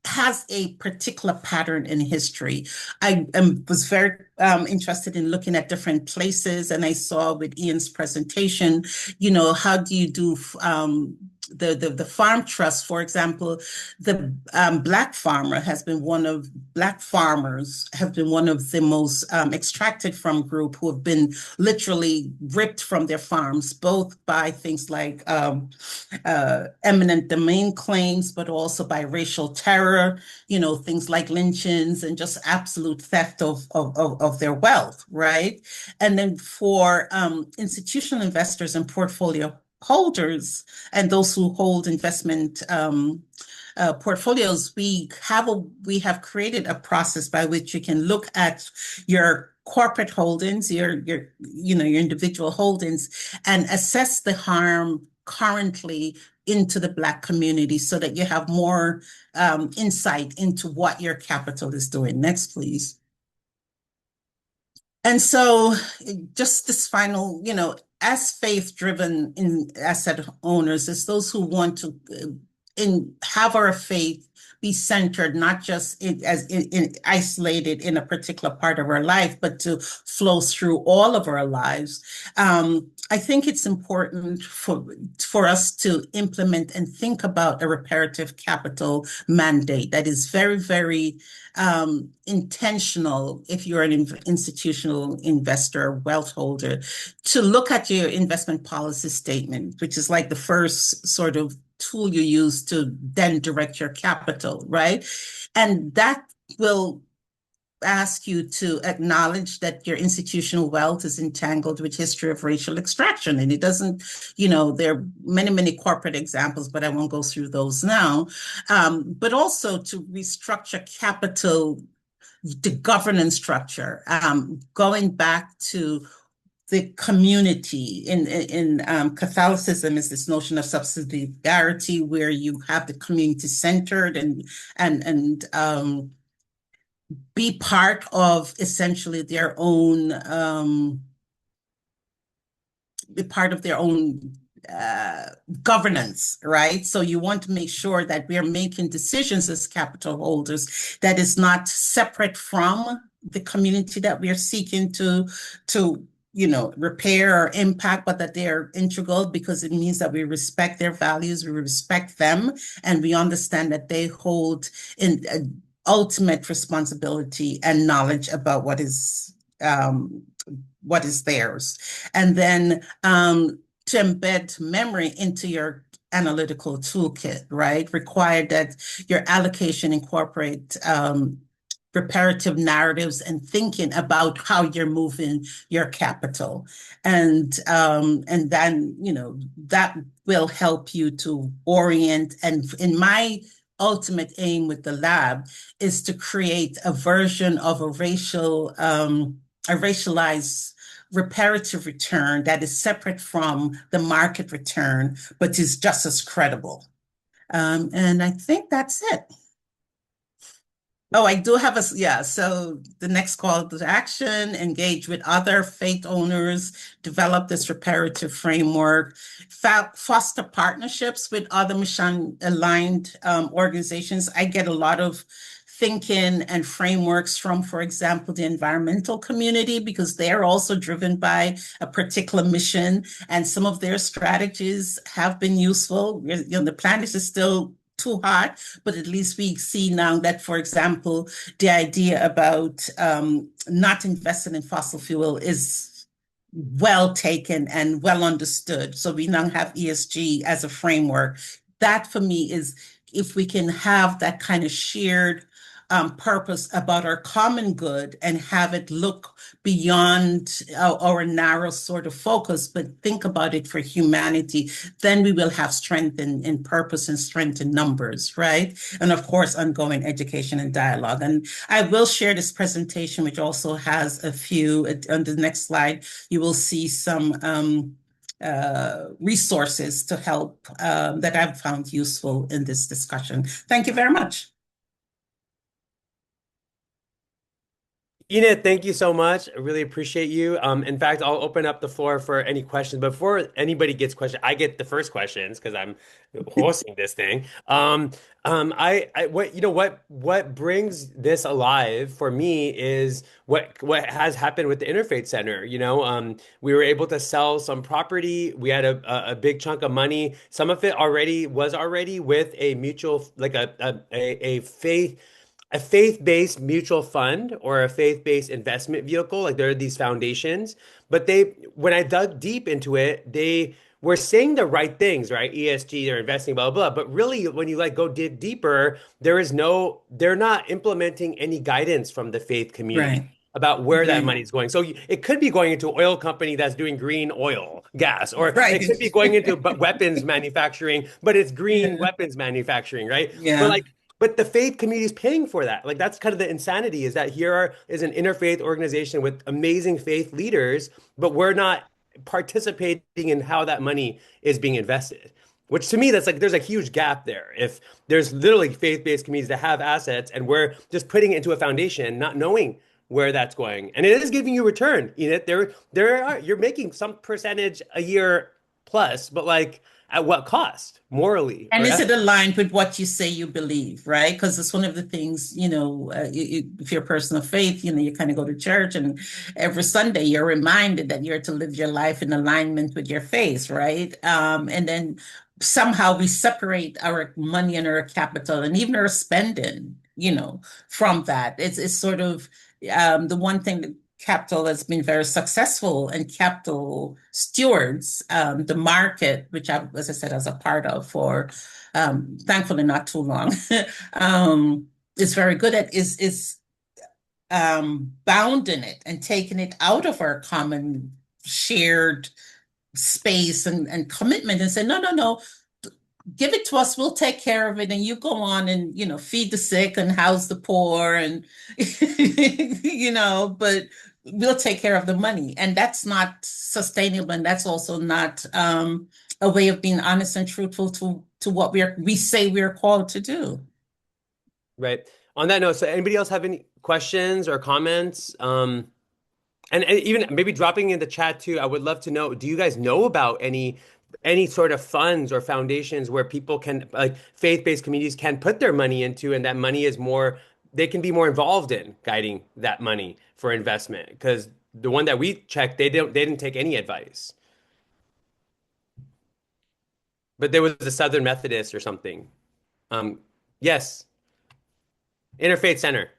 [SPEAKER 3] has a particular pattern in history. I was very interested in looking at different places, and I saw with Ian's presentation, how do you do the farm trust, for example. The Black farmers have been one of the most extracted from group who have been literally ripped from their farms, both by things like eminent domain claims, but also by racial terror, things like lynchings and just absolute theft of their wealth, right? And then for institutional investors and portfolio holders and those who hold investment portfolios, we have created a process by which you can look at your corporate holdings, your individual holdings, and assess the harm currently into the Black community so that you have more insight into what your capital is doing. Next, please. And so just this final, as faith-driven asset owners, as those who want to have our faith be centered, not just isolated in a particular part of our life, but to flow through all of our lives. I think it's important for us to implement and think about a reparative capital mandate that is very, very intentional if you're an institutional investor, wealth holder, to look at your investment policy statement, which is like the first sort of tool you use to then direct your capital, right? And that will ask you to acknowledge that your institutional wealth is entangled with history of racial extraction. And it doesn't, there are many, many corporate examples, but I won't go through those now. But also to restructure capital, the governance structure, going back to the community. In Catholicism is this notion of subsidiarity, where you have the community centered and be part of essentially their own, be part of their own governance, right? So you want to make sure that we are making decisions as capital holders that is not separate from the community that we are seeking to repair or impact, but that they are integral because it means that we respect their values, we respect them, and we understand that they hold in ultimate responsibility and knowledge about what is theirs. And then to embed memory into your analytical toolkit, right? Required that your allocation incorporate reparative narratives and thinking about how you're moving your capital. And then, that will help you to orient. And in my ultimate aim with the lab is to create a version of a racialized reparative return that is separate from the market return, but is just as credible. And I think that's it. Oh, I do have so the next call to action, engage with other faith owners, develop this reparative framework, foster partnerships with other mission-aligned organizations. I get a lot of thinking and frameworks from, for example, the environmental community, because they're also driven by a particular mission, and some of their strategies have been useful. The planet is still too hot, but at least we see now that, for example, the idea about not investing in fossil fuel is well taken and well understood. So we now have ESG as a framework. That for me is, if we can have that kind of shared purpose about our common good and have it look beyond our narrow sort of focus, but think about it for humanity, then we will have strength in purpose and strength in numbers, right? And of course, ongoing education and dialogue. And I will share this presentation, which also has a few, on the next slide, you will see some resources to help that I've found useful in this discussion. Thank you very much.
[SPEAKER 1] Enid, thank you so much. I really appreciate you. In fact, I'll open up the floor for any questions. Before anybody gets questions, I get the first questions because I'm hosting this thing. What brings this alive for me is what has happened with the Interfaith Center. We were able to sell some property. We had a big chunk of money. Some of it was already with a mutual, like a faith-based mutual fund or a faith-based investment vehicle. Like, there are these foundations, but when I dug deep into it, they were saying the right things, right? ESG, they're investing, blah, blah, blah. But really, when you go dig deeper, they're not implementing any guidance from the faith community.
[SPEAKER 3] Right.
[SPEAKER 1] About where that money is going. So it could be going into an oil company that's doing green oil, gas, or
[SPEAKER 3] Right.
[SPEAKER 1] it could be going into weapons manufacturing, but it's green weapons manufacturing, right?
[SPEAKER 3] Yeah.
[SPEAKER 1] But the faith community is paying for that. Like, that's kind of the insanity, is that here is an interfaith organization with amazing faith leaders, but we're not participating in how that money is being invested. Which, to me, that's like, there's a huge gap there. If there's literally faith-based communities that have assets and we're just putting it into a foundation, not knowing where that's going. And it is giving you return. You're making some percentage a year plus, but at what cost, morally?
[SPEAKER 3] And is it aligned with what you say you believe, right? Because it's one of the things, if you're a person of faith, you kind of go to church, and every Sunday you're reminded that you're to live your life in alignment with your faith, right? And then somehow we separate our money and our capital and even our spending, from that. It's sort of the one thing that capital has been very successful, and capital stewards, the market, which I, as I said, as a part of for thankfully not too long, is very good at is bounding it and taking it out of our common shared space and commitment, and say, no, give it to us, we'll take care of it, and you go on and feed the sick and house the poor, and but we'll take care of the money. And that's not sustainable, and that's also not a way of being honest and truthful to what we say we're called to do.
[SPEAKER 1] Right. On that note, so anybody else have any questions or comments? And even maybe dropping in the chat too, I would love to know, do you guys know about any any sort of funds or foundations where people can, like faith-based communities can put their money into, and that money is more, they can be more involved in guiding that money for investment. Because the one that we checked, they didn't take any advice. But there was a Southern Methodist or something. Um, yes, Interfaith Center.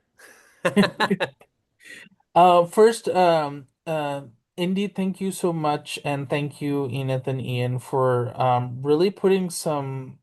[SPEAKER 2] First, Indy, thank you so much, and thank you, Enith and Ian, for really putting some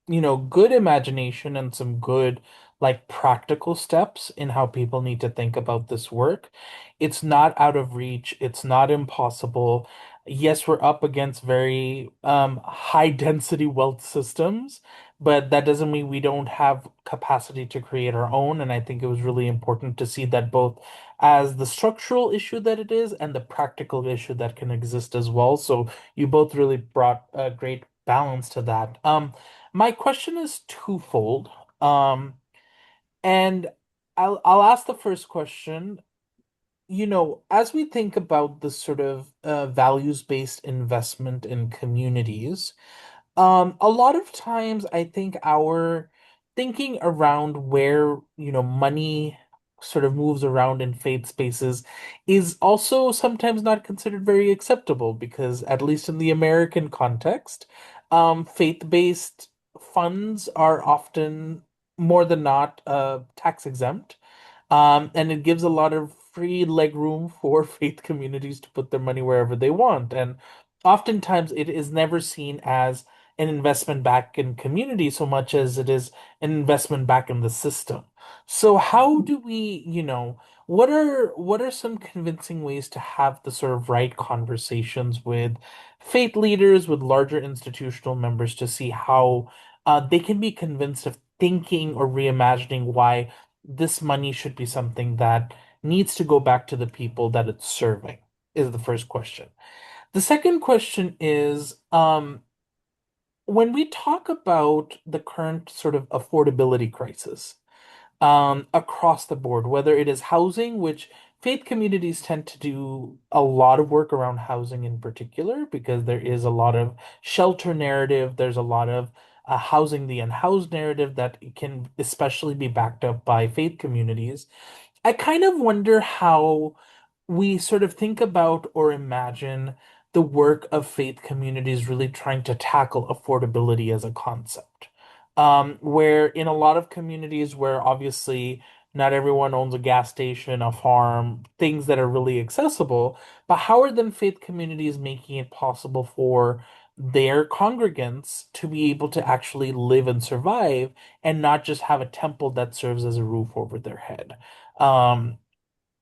[SPEAKER 2] good imagination and some good, like, practical steps in how people need to think about this work. It's not out of reach, it's not impossible. Yes, we're up against very high density wealth systems, but that doesn't mean we don't have capacity to create our own. And I think it was really important to see that both as the structural issue that it is and the practical issue that can exist as well. So you both really brought a great balance to that. My question is twofold. And I'll ask the first question. As we think about this sort of values-based investment in communities, a lot of times I think our thinking around where, money sort of moves around in faith spaces is also sometimes not considered very acceptable because, at least in the American context, faith-based funds are often more than not tax exempt. And it gives a lot of free leg room for faith communities to put their money wherever they want. And oftentimes it is never seen as an investment back in community so much as it is an investment back in the system. So how do we, what are some convincing ways to have the sort of right conversations with faith leaders, with larger institutional members to see how they can be convinced of thinking or reimagining why this money should be something that needs to go back to the people that it's serving, is the first question. The second question is, when we talk about the current sort of affordability crisis, across the board, whether it is housing, which faith communities tend to do a lot of work around housing in particular, because there is a lot of shelter narrative, there's a lot of housing the unhoused narrative that can especially be backed up by faith communities. I kind of wonder how we sort of think about or imagine the work of faith communities really trying to tackle affordability as a concept. Where in a lot of communities where obviously not everyone owns a gas station, a farm, things that are really accessible, but how are then faith communities making it possible for their congregants to be able to actually live and survive and not just have a temple that serves as a roof over their head? Um,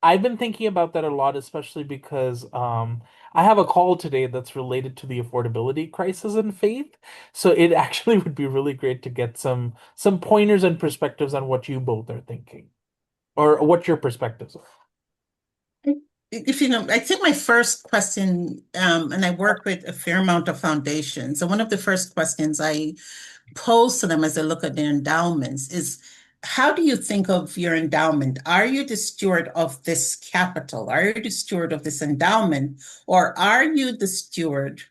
[SPEAKER 2] I've been thinking about that a lot, especially because I have a call today that's related to the affordability crisis in faith. So it actually would be really great to get some pointers and perspectives on what you both are thinking, or what your perspectives are.
[SPEAKER 3] If you know, I think my first question, and I work with a fair amount of foundations, and one of the first questions I pose to them as I look at their endowments is, how do you think of your endowment? Are you the steward of this capital? Are you the steward of this endowment? Or are you the steward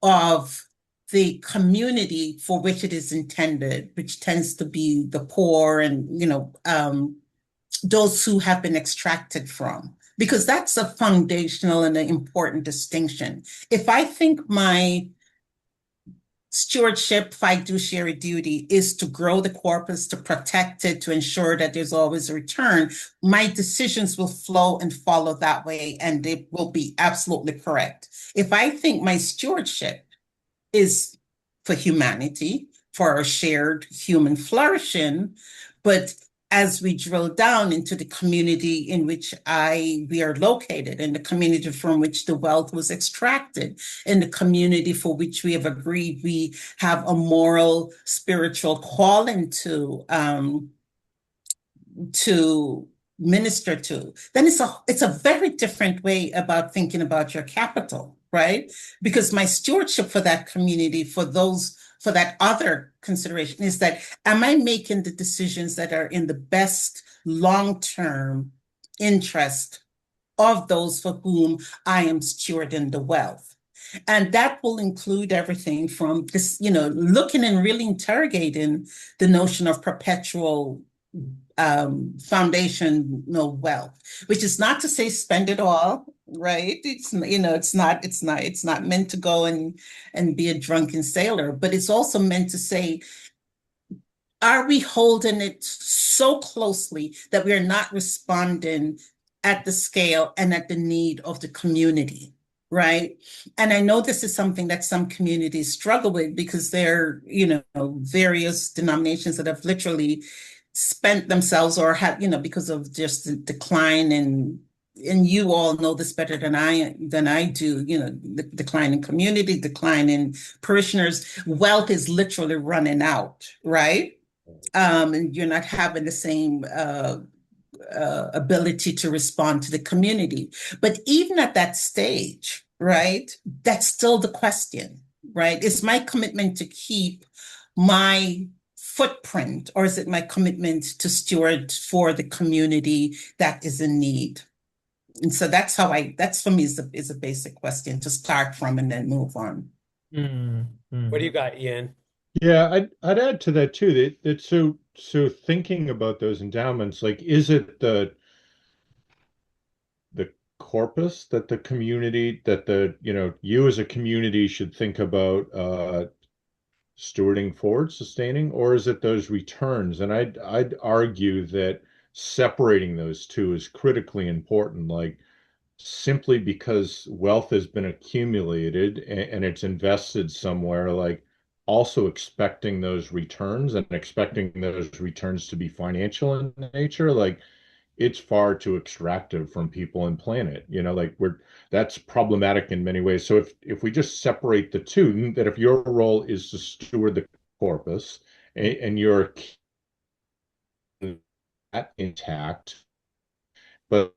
[SPEAKER 3] of the community for which it is intended, which tends to be the poor and, those who have been extracted from? Because that's a foundational and an important distinction. If I think my stewardship, fiduciary duty is to grow the corpus, to protect it, to ensure that there's always a return, my decisions will flow and follow that way, and they will be absolutely correct. If I think my stewardship is for humanity, for our shared human flourishing, but as we drill down into the community in which we are located, in the community from which the wealth was extracted, in the community for which we have agreed we have a moral, spiritual calling to minister to, then it's a very different way about thinking about your capital, right? Because my stewardship for that community, for that other consideration, is that, am I making the decisions that are in the best long-term interest of those for whom I am stewarding the wealth? And that will include everything from this, looking and really interrogating the notion of perpetual foundational wealth, which is not to say spend it all, right? It's not meant to go and be a drunken sailor, but it's also meant to say, are we holding it so closely that we are not responding at the scale and at the need of the community? Right. And I know this is something that some communities struggle with because there are, various denominations that have literally spent themselves or have, because of just the decline and you all know this better than I do, the decline in community, decline in parishioners, wealth is literally running out, right? And you're not having the same ability to respond to the community. But even at that stage, right, that's still the question, right? Is my commitment to keep my footprint, or is it my commitment to steward for the community that is in need? And so that's for me is a basic question to start from and then move on.
[SPEAKER 1] What do you got, Ian?
[SPEAKER 4] Yeah, I'd add to that too that so thinking about those endowments, like is it the corpus that the community that you as a community should think about stewarding forward, sustaining, or is it those returns? And I'd argue that separating those two is critically important. Like simply because wealth has been accumulated and it's invested somewhere, like also expecting those returns and expecting those returns to be financial in nature, like it's far too extractive from people and planet. Like that's problematic in many ways. So if we just separate the two, that if your role is to steward the corpus and you're keeping that intact, but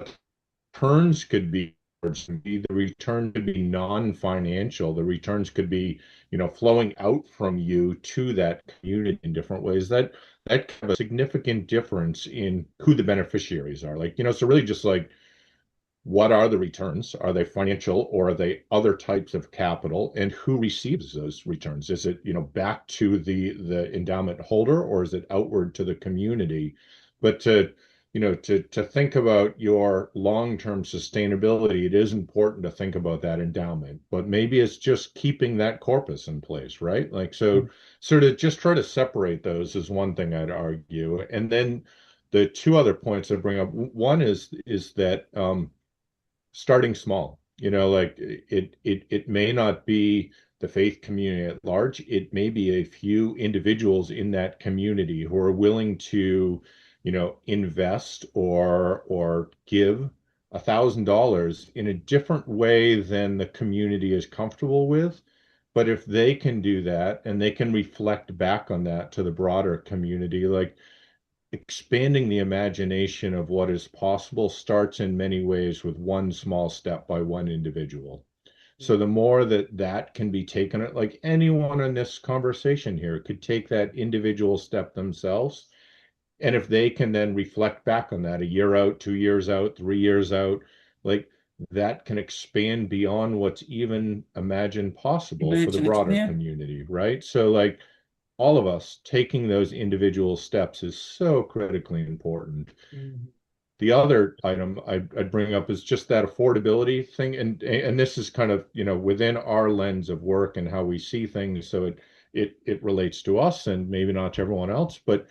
[SPEAKER 4] returns could be the return could be non-financial. The returns could be, flowing out from you to that community in different ways. That can have a significant difference in who the beneficiaries are. Like, so really just like what are the returns? Are they financial or are they other types of capital? And who receives those returns? Is it, back to the endowment holder or is it outward to the community? But to think about your long-term sustainability, it is important to think about that endowment. But maybe it's just keeping that corpus in place, right? Like so to just try to separate those is one thing I'd argue. And then the two other points I bring up, one is that starting small. Like it may not be the faith community at large. It may be a few individuals in that community who are willing to, invest or give $1,000 in a different way than the community is comfortable with. But if they can do that and they can reflect back on that to the broader community, like expanding the imagination of what is possible starts in many ways with one small step by one individual. So the more that can be taken, like anyone in this conversation here could take that individual step themselves. And if they can then reflect back on that a year out, 2 years out, 3 years out, like that can expand beyond what's even imagined possible for the
[SPEAKER 3] Imagine it,
[SPEAKER 4] broader
[SPEAKER 3] yeah.
[SPEAKER 4] community, right? So like all of us taking those individual steps is so critically important. The other item I'd bring up is just that affordability thing, and this is kind of within our lens of work and how we see things. So it relates to us and maybe not to everyone else, but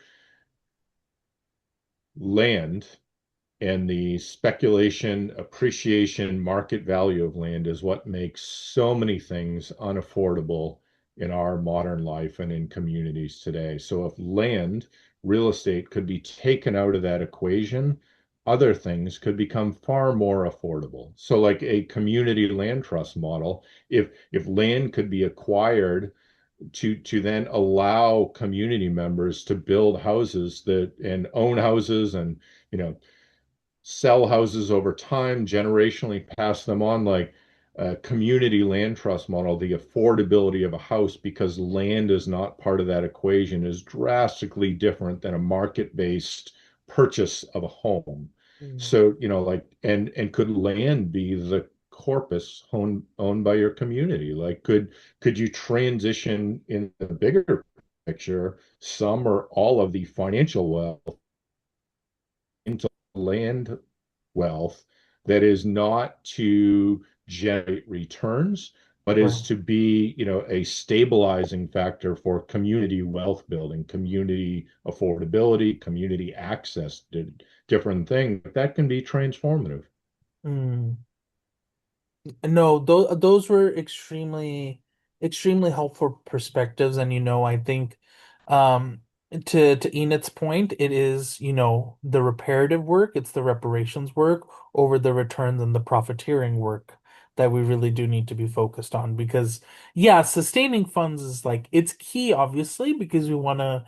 [SPEAKER 4] land and the speculation, appreciation, market value of land is what makes so many things unaffordable in our modern life and in communities today. So if land, real estate could be taken out of that equation, other things could become far more affordable. So like a community land trust model, if land could be acquired to then allow community members to build houses that and own houses and sell houses over time, generationally pass them on, like a community land trust model, the affordability of a house because land is not part of that equation is drastically different than a market-based purchase of a home. So, like, and could land be the corpus owned by your community? Like, could you transition in the bigger picture some or all of the financial wealth into land wealth that is not to generate returns, but is
[SPEAKER 2] Right.
[SPEAKER 4] to be, a stabilizing factor for community wealth building, community affordability, community access to different things. That can be transformative.
[SPEAKER 2] Mm. No, those were extremely helpful perspectives, and I think um to Enid's point, it is, the reparative work, it's the reparations work over the returns and the profiteering work that we really do need to be focused on because yeah, sustaining funds is like it's key, obviously, because we want to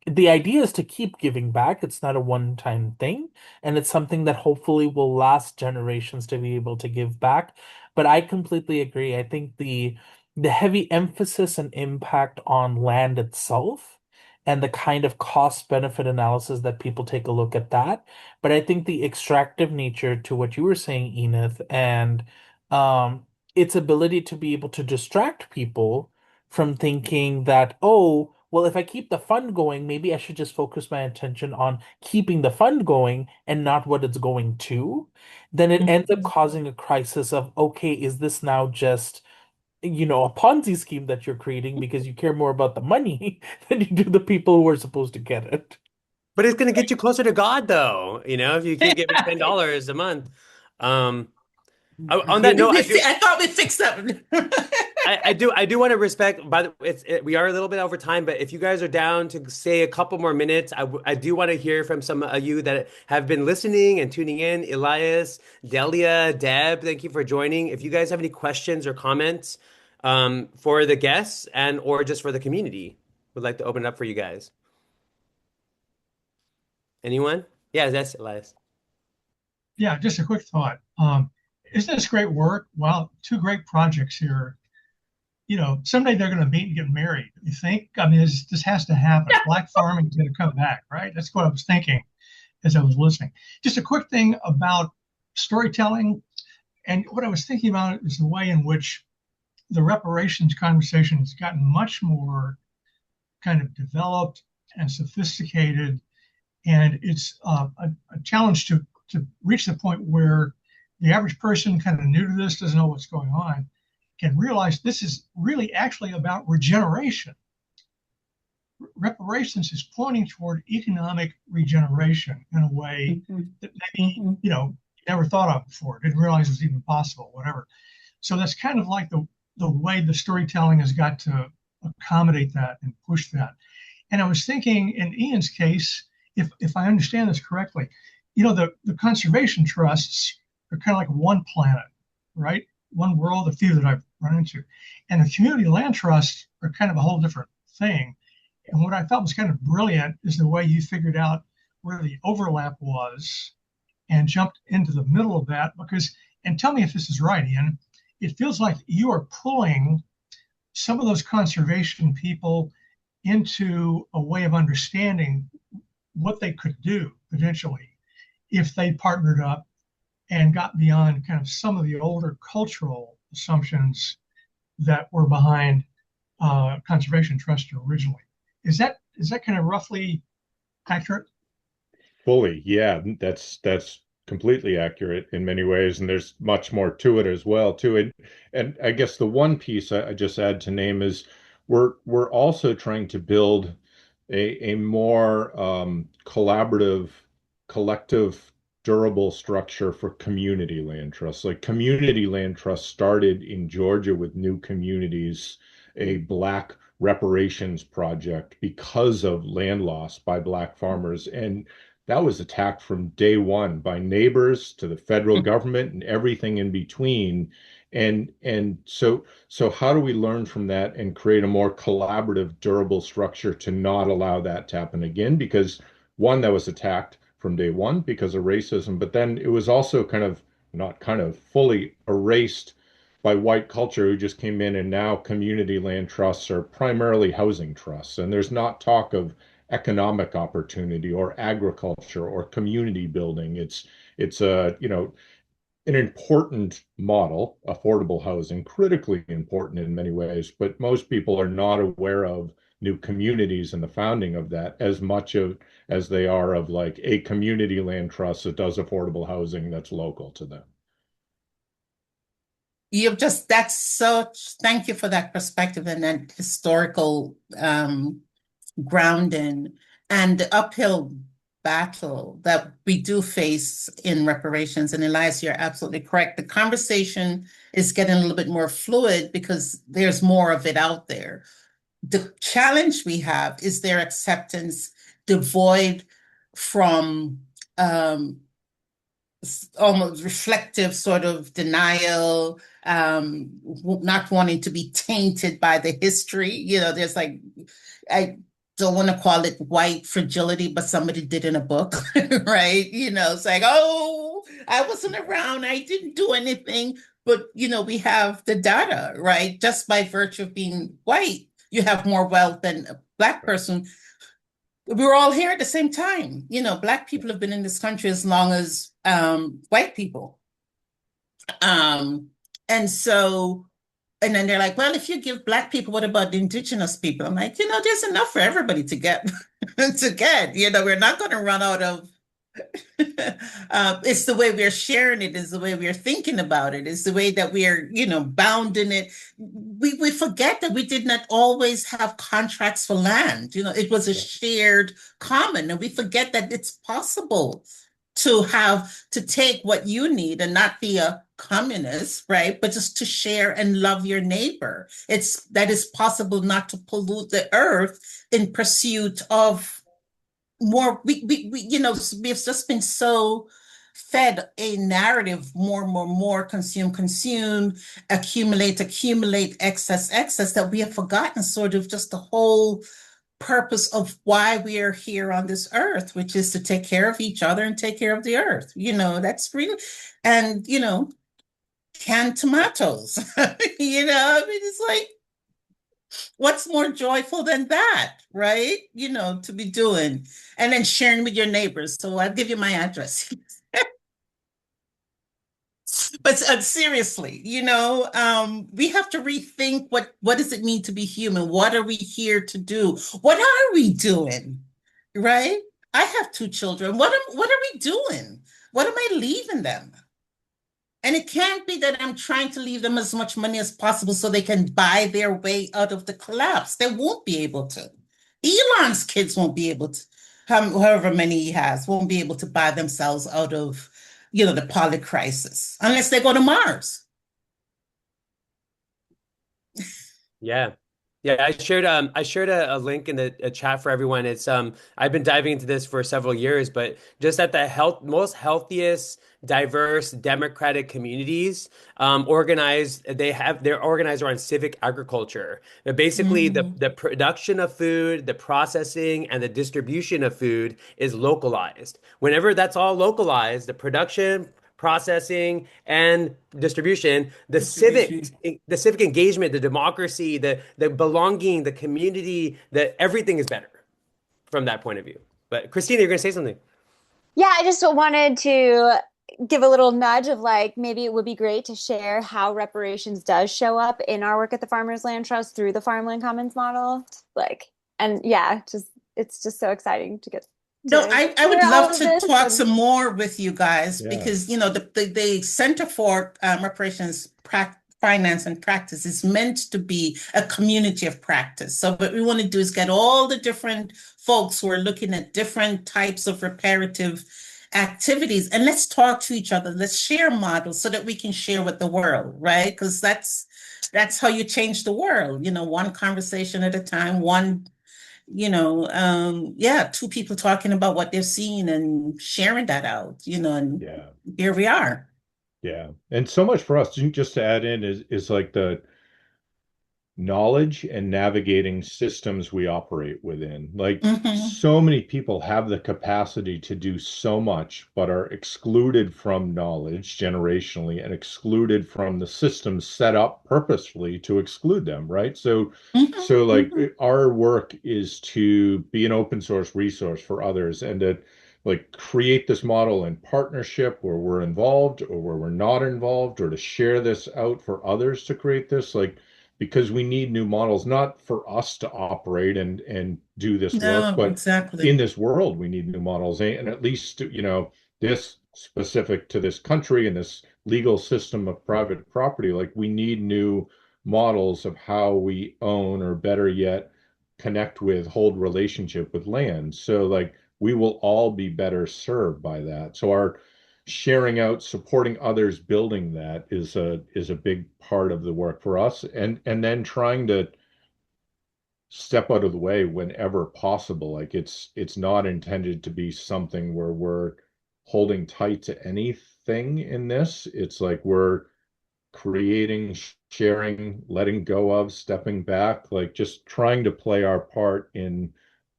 [SPEAKER 2] the idea is to keep giving back. It's not a one-time thing, and it's something that hopefully will last generations to be able to give back. But I completely agree. I think the heavy emphasis and impact on land itself and the kind of cost benefit analysis that people take a look at that. But I think the extractive nature to what you were saying, Enith, and um its ability to be able to distract people from thinking that, oh, well, if I keep the fund going, maybe I should just focus my attention on keeping the fund going and not what it's going to. Then it ends up causing a crisis of, okay, is this now just, a Ponzi scheme that you're creating because you care more about the money than you do the people who are supposed to get it?
[SPEAKER 1] But it's going to get you closer to God, though. If you keep giving $10 a month. Um, on that note,
[SPEAKER 3] I thought we fixed that.
[SPEAKER 1] I do want to respect. By the we are a little bit over time, but if you guys are down to say a couple more minutes, I do want to hear from some of you that have been listening and tuning in. Elias, Delia, Deb, thank you for joining. If you guys have any questions or comments for the guests and or just for the community, would like to open it up for you guys. Anyone? Yeah, that's Elias.
[SPEAKER 6] Yeah, just a quick thought. Isn't this great work? Wow, two great projects here. Someday they're going to meet and get married. You think? I mean, this has to happen. Black farming is going to come back, right? That's what I was thinking as I was listening. Just a quick thing about storytelling. And what I was thinking about is the way in which the reparations conversation has gotten much more kind of developed and sophisticated. And it's a challenge to reach the point where the average person kind of new to this, doesn't know what's going on, can realize this is really actually about regeneration. Reparations is pointing toward economic regeneration in a way that maybe, you never thought of before, didn't realize it was even possible, whatever. So that's kind of like the way the storytelling has got to accommodate that and push that. And I was thinking in Ian's case, if I understand this correctly, the conservation trusts are kind of like one planet, right? One world, a few that I've run into. And the community land trusts are kind of a whole different thing. And what I thought was kind of brilliant is the way you figured out where the overlap was and jumped into the middle of that and tell me if this is right, Ian, it feels like you are pulling some of those conservation people into a way of understanding what they could do potentially if they partnered up and got beyond kind of some of the older cultural assumptions that were behind conservation trust originally. Is that kind of roughly accurate?
[SPEAKER 4] Fully, yeah, that's completely accurate in many ways, and there's much more to it as well, too. And I guess the one piece I just add to name is we're also trying to build a more collaborative, collective, durable structure for community land trusts. Like community land trusts started in Georgia with new communities, a Black reparations project because of land loss by Black farmers. And that was attacked from day one by neighbors to the federal government and everything in between. And so how do we learn from that and create a more collaborative, durable structure to not allow that to happen again? Because one, that was attacked from day one because of racism, but then it was also not kind of fully erased by white culture who just came in, and now community land trusts are primarily housing trusts. And there's not talk of economic opportunity or agriculture or community building. It's an important model, affordable housing, critically important in many ways, but most people are not aware of new communities and the founding of that as much of as they are of like a community land trust that does affordable housing that's local to them.
[SPEAKER 3] That's so, thank you for that perspective and that historical grounding and the uphill battle that we do face in reparations. And Elias, you're absolutely correct. The conversation is getting a little bit more fluid because there's more of it out there. The challenge we have is their acceptance devoid from almost reflective sort of denial, not wanting to be tainted by the history. There's like, I don't want to call it white fragility, but somebody did in a book, right? It's like, oh, I wasn't around, I didn't do anything. But, we have the data, right? Just by virtue of being white, you have more wealth than a Black person. We were all here at the same time. Black people have been in this country as long as white people. And so, and then they're like, well, if you give Black people, what about the indigenous people? I'm like, there's enough for everybody to get, we're not going to run out of, it's the way we're sharing it, is the way we're thinking about it, is the way that we're, bound in it. We forget that we did not always have contracts for land. It was a shared common, and we forget that it's possible to take what you need and not be a communist, right? But just to share and love your neighbor. That is possible, not to pollute the earth in pursuit of more. We've just been so fed a narrative, more, consume, accumulate, excess, that we have forgotten sort of just the whole purpose of why we are here on this earth, which is to take care of each other and take care of the earth. That's really, and, canned tomatoes, it's like, what's more joyful than that, right? To be doing, and then sharing with your neighbors. So I'll give you my address. But seriously, we have to rethink what does it mean to be human? What are we here to do? What are we doing? Right? I have 2 children. What are we doing? What am I leaving them? And it can't be that I'm trying to leave them as much money as possible so they can buy their way out of the collapse. They won't be able to. Elon's kids won't be able to, however many he has, won't be able to buy themselves out of, the poly crisis unless they go to Mars.
[SPEAKER 1] Yeah. Yeah, I shared a link in the chat for everyone. It's I've been diving into this for several years, but just at the most healthiest, diverse, democratic communities, they're organized around civic agriculture. But basically, the production of food, the processing, and the distribution of food is localized. Whenever that's all localized, the production, processing, and distribution, the civic engagement, the democracy, the belonging, the community, everything is better from that point of view. But Christina, you're going to say something.
[SPEAKER 5] Yeah, I just wanted to give a little nudge of like, maybe it would be great to share how reparations does show up in our work at the Farmers Land Trust through the Farmland Commons model. It's just so exciting to get.
[SPEAKER 3] No, I would love to talk some more with you guys because, the Center for Reparations Finance and Practice is meant to be a community of practice. So what we want to do is get all the different folks who are looking at different types of reparative activities, and let's talk to each other. Let's share models so that we can share with the world, right? Because that's how you change the world, one conversation at a time, two people talking about what they're seeing and sharing that out, and here we are.
[SPEAKER 4] Yeah. And so much for us, just to add in, is like the knowledge and navigating systems we operate within. Like so many people have the capacity to do so much, but are excluded from knowledge generationally and excluded from the systems set up purposefully to exclude them, right? So our work is to be an open source resource for others and to like create this model in partnership where we're involved or where we're not involved, or to share this out for others to create this, like, because we need new models, not for us to operate and do this work,
[SPEAKER 3] No,
[SPEAKER 4] but in
[SPEAKER 3] exactly.
[SPEAKER 4] this world, we need new models. And at least, this specific to this country and this legal system of private property, like we need new models of how we own, or better yet, connect with, hold relationship with land. So like we will all be better served by that. So our sharing out, supporting others, building that is a big part of the work for us. And then trying to step out of the way whenever possible. Like it's not intended to be something where we're holding tight to anything in this. It's like we're creating, sharing, letting go of, stepping back, like just trying to play our part in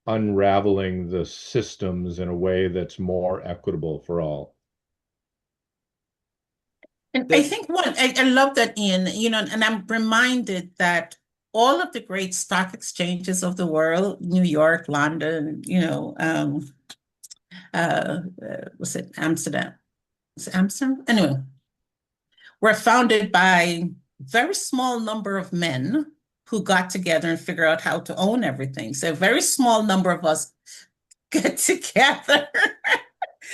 [SPEAKER 4] unraveling the systems in a way that's more equitable for all.
[SPEAKER 3] And I
[SPEAKER 1] The,
[SPEAKER 3] think I love that, Ian, and I'm reminded that all of the great stock exchanges of the world, New York, London, was it Amsterdam? Was it Amsterdam? Anyway, were founded by very small number of men who got together and figure out how to own everything. So a very small number of us get together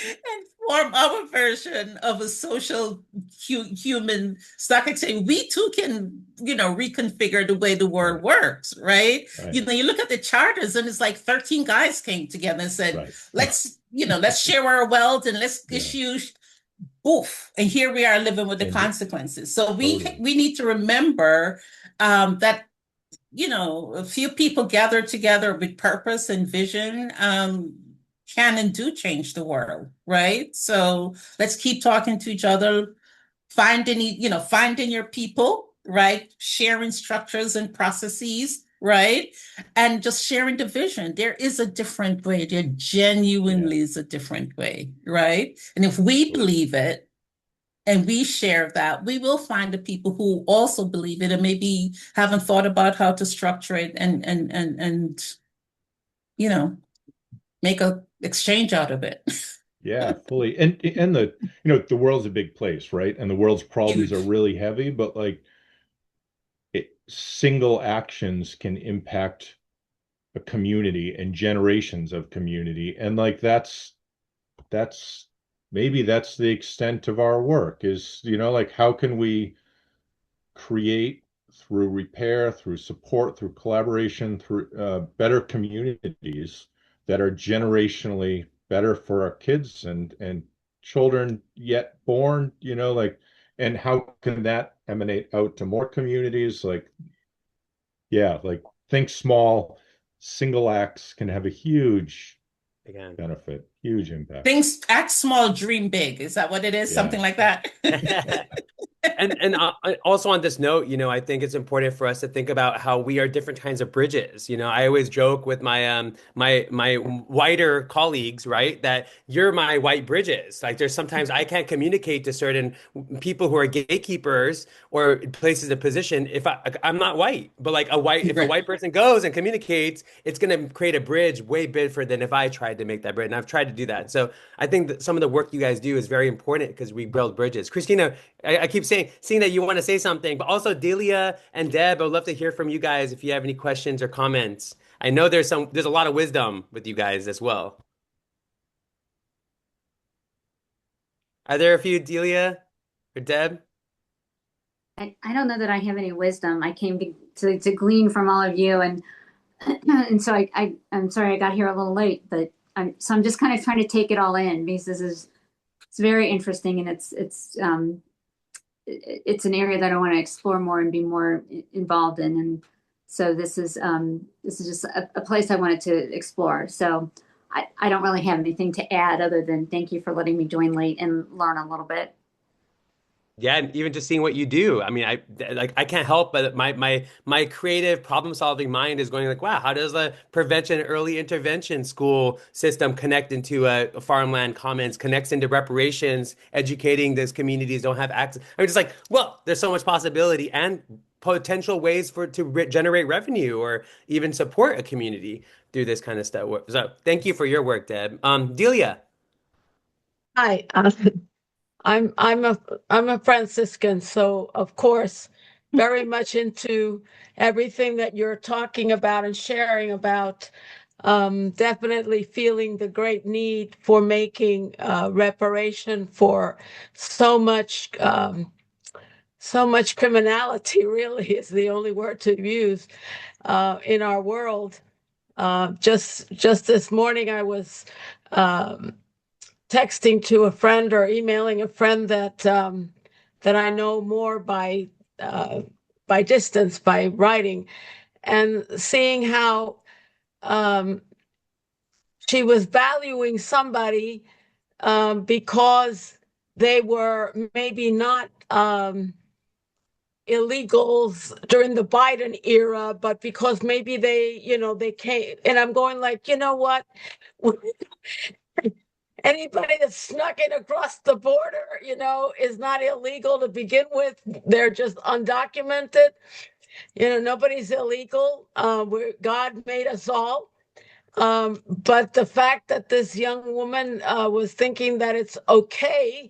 [SPEAKER 3] and form our version of a social human stock exchange. We too can, reconfigure the way the world
[SPEAKER 4] Right,
[SPEAKER 3] works, right?
[SPEAKER 4] right,
[SPEAKER 3] You look at the charters and it's like 13 guys came together and said,
[SPEAKER 4] right.
[SPEAKER 3] let's share our wealth and let's
[SPEAKER 4] Yeah.
[SPEAKER 3] issue oof, and here we are living with the
[SPEAKER 4] And
[SPEAKER 3] consequences. So we
[SPEAKER 4] totally.
[SPEAKER 3] we need to remember that a few people gathered together with purpose and vision can and do change the world, right? So let's keep talking to each other, finding your people, right? Sharing structures and processes, right? And just sharing the vision. There is a different way. There
[SPEAKER 4] Yeah,
[SPEAKER 3] genuinely is a different way, right? And if we
[SPEAKER 4] totally.
[SPEAKER 3] believe it and we share that, we will find the people who also believe it and maybe haven't thought about how to structure it and you know make a exchange out of it.
[SPEAKER 4] Yeah, fully. And the world's a big place, right? And the world's problems are
[SPEAKER 3] Huge.
[SPEAKER 4] really heavy, but like single actions can impact a community and generations of community. And like that's maybe that's the extent of our work is, like how can we create through repair, through support, through collaboration, through better communities that are generationally better for our kids and children yet born, like, and how can that emanate out to more communities? Like, yeah, like think small, single acts can have a huge
[SPEAKER 1] again.
[SPEAKER 4] benefit, huge impact.
[SPEAKER 3] Things act small, dream big. Is that what it is?
[SPEAKER 4] Yeah.
[SPEAKER 3] Something like that.
[SPEAKER 1] And also on this note, I think it's important for us to think about how we are different kinds of bridges. I always joke with my whiter colleagues, right, that you're my white bridges. Like there's sometimes I can't communicate to certain people who are gatekeepers or places of position if I'm not white. But like if a
[SPEAKER 3] Right.
[SPEAKER 1] white person goes and communicates, it's going to create a bridge way bigger than if I tried to make that bridge. And I've tried to do that. So I think that some of the work you guys do is very important because we build bridges. Christina, I keep seeing that you want to say something, but also Delia and Deb, I would love to hear from you guys if you have any questions or comments. I know there's a lot of wisdom with you guys as well. Are there a few, Delia or Deb?
[SPEAKER 7] I don't know that I have any wisdom. I came to glean from all of you, and and so I'm sorry I got here a little late, but I'm just kind of trying to take it all in because it's very interesting, and it's an area that I want to explore more and be more involved in, and so this is just a place I wanted to explore. So I don't really have anything to add other than thank you for letting me join late and learn a little bit.
[SPEAKER 1] Yeah, and even just seeing what you do. I mean, I can't help but my creative problem solving mind is going like, wow, how does the prevention early intervention school system connect into a farmland commons, connects into reparations, educating those communities don't have access. I'm just like, well, there's so much possibility and potential ways to generate revenue or even support a community through this kind of stuff. So thank you for your work, Deb. Delia.
[SPEAKER 8] Hi, I'm a Franciscan, so of course, very much into everything that you're talking about and sharing about. Definitely feeling the great need for making reparation for so much so much criminality. Really, is the only word to use in our world. Just this morning, I was. Um, Texting to a friend or emailing a friend that that I know more by distance, by writing, and seeing how um, she was valuing somebody because they were maybe not illegals during the Biden era, but because maybe they, they came. And I'm going like, you know what? Anybody that's snuck in across the border, is not illegal to begin with. They're just undocumented. Nobody's illegal. God made us all. But the fact that this young woman was thinking that it's okay,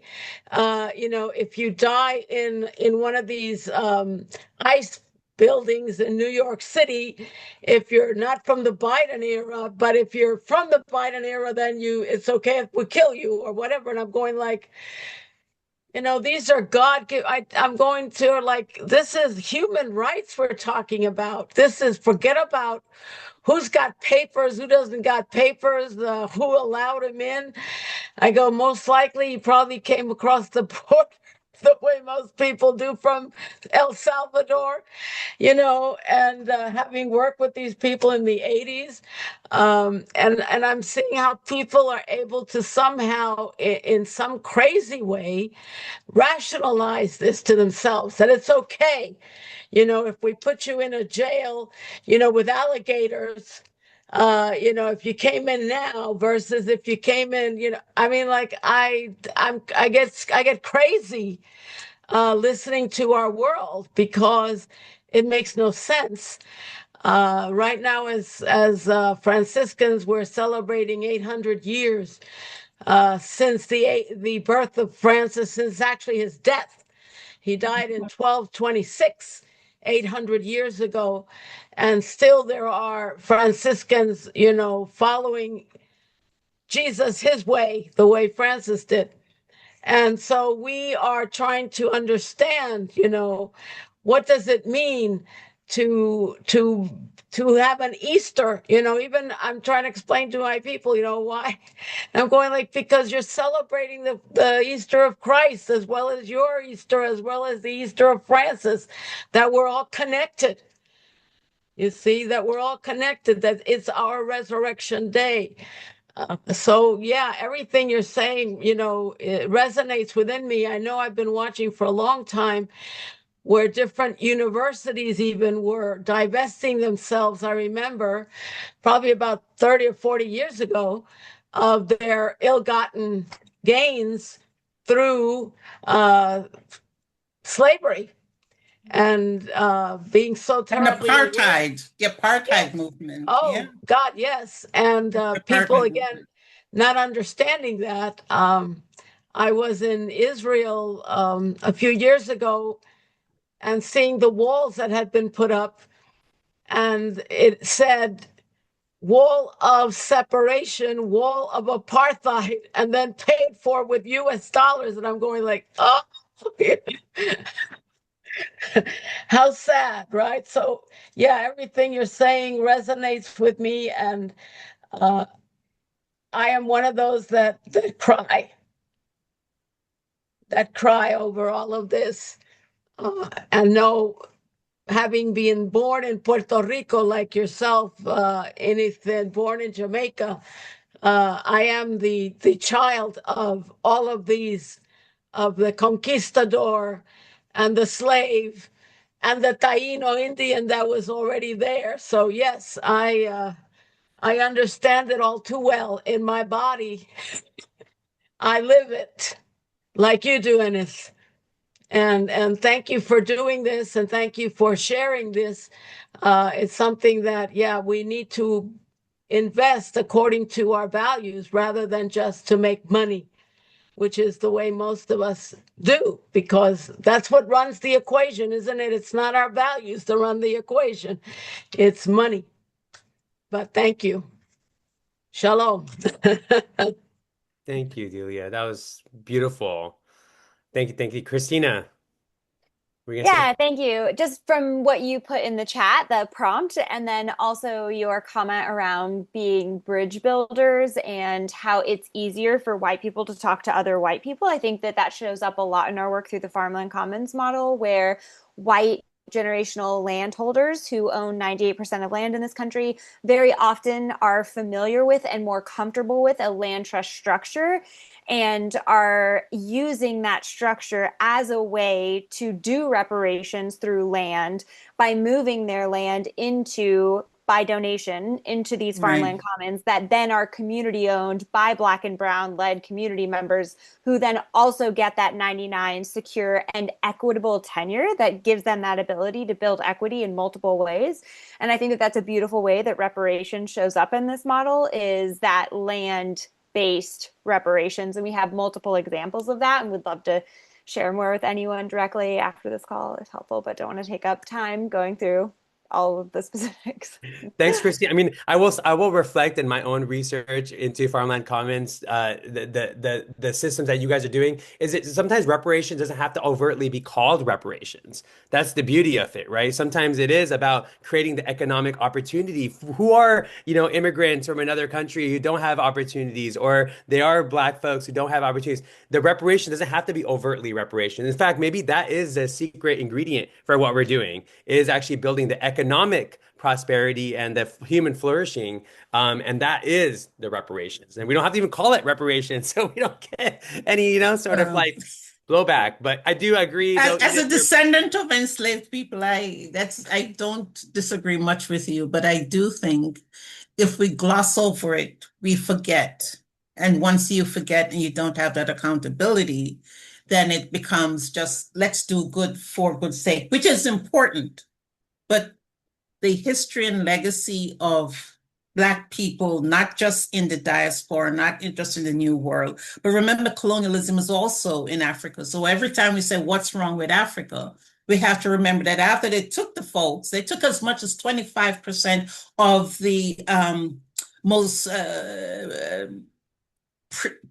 [SPEAKER 8] if you die in one of these ICE buildings in New York City, if you're not from the Biden era, but if you're from the Biden era, then it's okay if we kill you or whatever. And I'm going like, these are I'm going to like, this is human rights we're talking about. This is forget about who's got papers, who doesn't got papers, who allowed him in. I go, most likely he probably came across the border the way most people do from El Salvador, and having worked with these people in the 80s. And I'm seeing how people are able to somehow, in some crazy way, rationalize this to themselves, that it's okay. If we put you in a jail, with alligators, if you came in now versus if you came in, I mean, like I get crazy listening to our world because it makes no sense. Right now, as Franciscans, we're celebrating 800 years since the birth of Francis, since actually his death. He died in 1226, 800 years ago, and still there are Franciscans, following Jesus his way, the way Francis did. And so we are trying to understand, what does it mean to have an Easter, even I'm trying to explain to my people, why. I'm going like, because you're celebrating the Easter of Christ as well as your Easter, as well as the Easter of Francis, that we're all connected. You see, that we're all connected, that it's our resurrection day. So yeah, everything you're saying, it resonates within me. I know I've been watching for a long time where different universities even were divesting themselves. I remember probably about 30 or 40 years ago of their ill-gotten gains through slavery and being so
[SPEAKER 3] And
[SPEAKER 8] terribly
[SPEAKER 3] the apartheid
[SPEAKER 8] yes.
[SPEAKER 3] movement. Yeah.
[SPEAKER 8] Oh, God, yes. And
[SPEAKER 3] The
[SPEAKER 8] people,
[SPEAKER 3] apartheid
[SPEAKER 8] again,
[SPEAKER 3] movement.
[SPEAKER 8] not understanding that. I was in Israel a few years ago and seeing the walls that had been put up, and it said, wall of separation, wall of apartheid, and then paid for with US dollars. And I'm going like, oh, how sad, right? So, yeah, everything you're saying resonates with me. And uh, I am one of those that cry over all of this, and know, having been born in Puerto Rico like yourself, anything born in Jamaica, I am the child of all of these, of the conquistador and the slave and the Taino Indian that was already there. So yes, I understand it all too well in my body. I live it like you do, Ennis. And thank you for doing this, and thank you for sharing this. It's something that, yeah, we need to invest according to our values rather than just to make money. which is the way most of us do, because that's what runs the equation, isn't it? It's not our values that run the equation, it's money. But thank you. Shalom.
[SPEAKER 1] Thank you, Delia. That was beautiful. Thank you, Christina. Were you gonna say?
[SPEAKER 5] Yeah, thank you. Just from what you put in the chat, the prompt, and then also your comment around being bridge builders and how it's easier for white people to talk to other white people. I think that that shows up a lot in our work through the Farmland Commons model, where white generational landholders who own 98% of land in this country very often are familiar with and more comfortable with a land trust structure and are using that structure as a way to do reparations through land by moving their land into by donation into these farmland commons that then are community owned by Black and Brown led community members who then also get that 99 secure and equitable tenure that gives them that ability to build equity in multiple ways. And I think that that's a beautiful way that reparation shows up in this model, is that land based reparations. And we have multiple examples of that and would love to share more with anyone directly after this call if helpful, but don't want to take up time going through all of the specifics.
[SPEAKER 1] Thanks, Christine. I mean, I will reflect in my own research into farmland commons, the systems that you guys are doing. Is it sometimes reparations doesn't have to overtly be called reparations. That's the beauty of it, right? Sometimes it is about creating the economic opportunity. Who are, immigrants from another country who don't have opportunities, or they are Black folks who don't have opportunities. The reparation doesn't have to be overtly reparation. In fact, maybe that is the secret ingredient for what we're doing, is actually building the economic prosperity and the human flourishing. And that is the reparations. And we don't have to even call it reparations, so we don't get any, sort of like blowback. But I do agree, though,
[SPEAKER 3] As a descendant of enslaved people, I don't disagree much with you, but I do think if we gloss over it, we forget. And once you forget and you don't have that accountability, then it becomes just let's do good for good's sake, which is important. But the history and legacy of Black people, not just in the diaspora, not just in the New World, but remember, colonialism is also in Africa. So every time we say, what's wrong with Africa? We have to remember that after they took the folks, they took as much as 25% of the most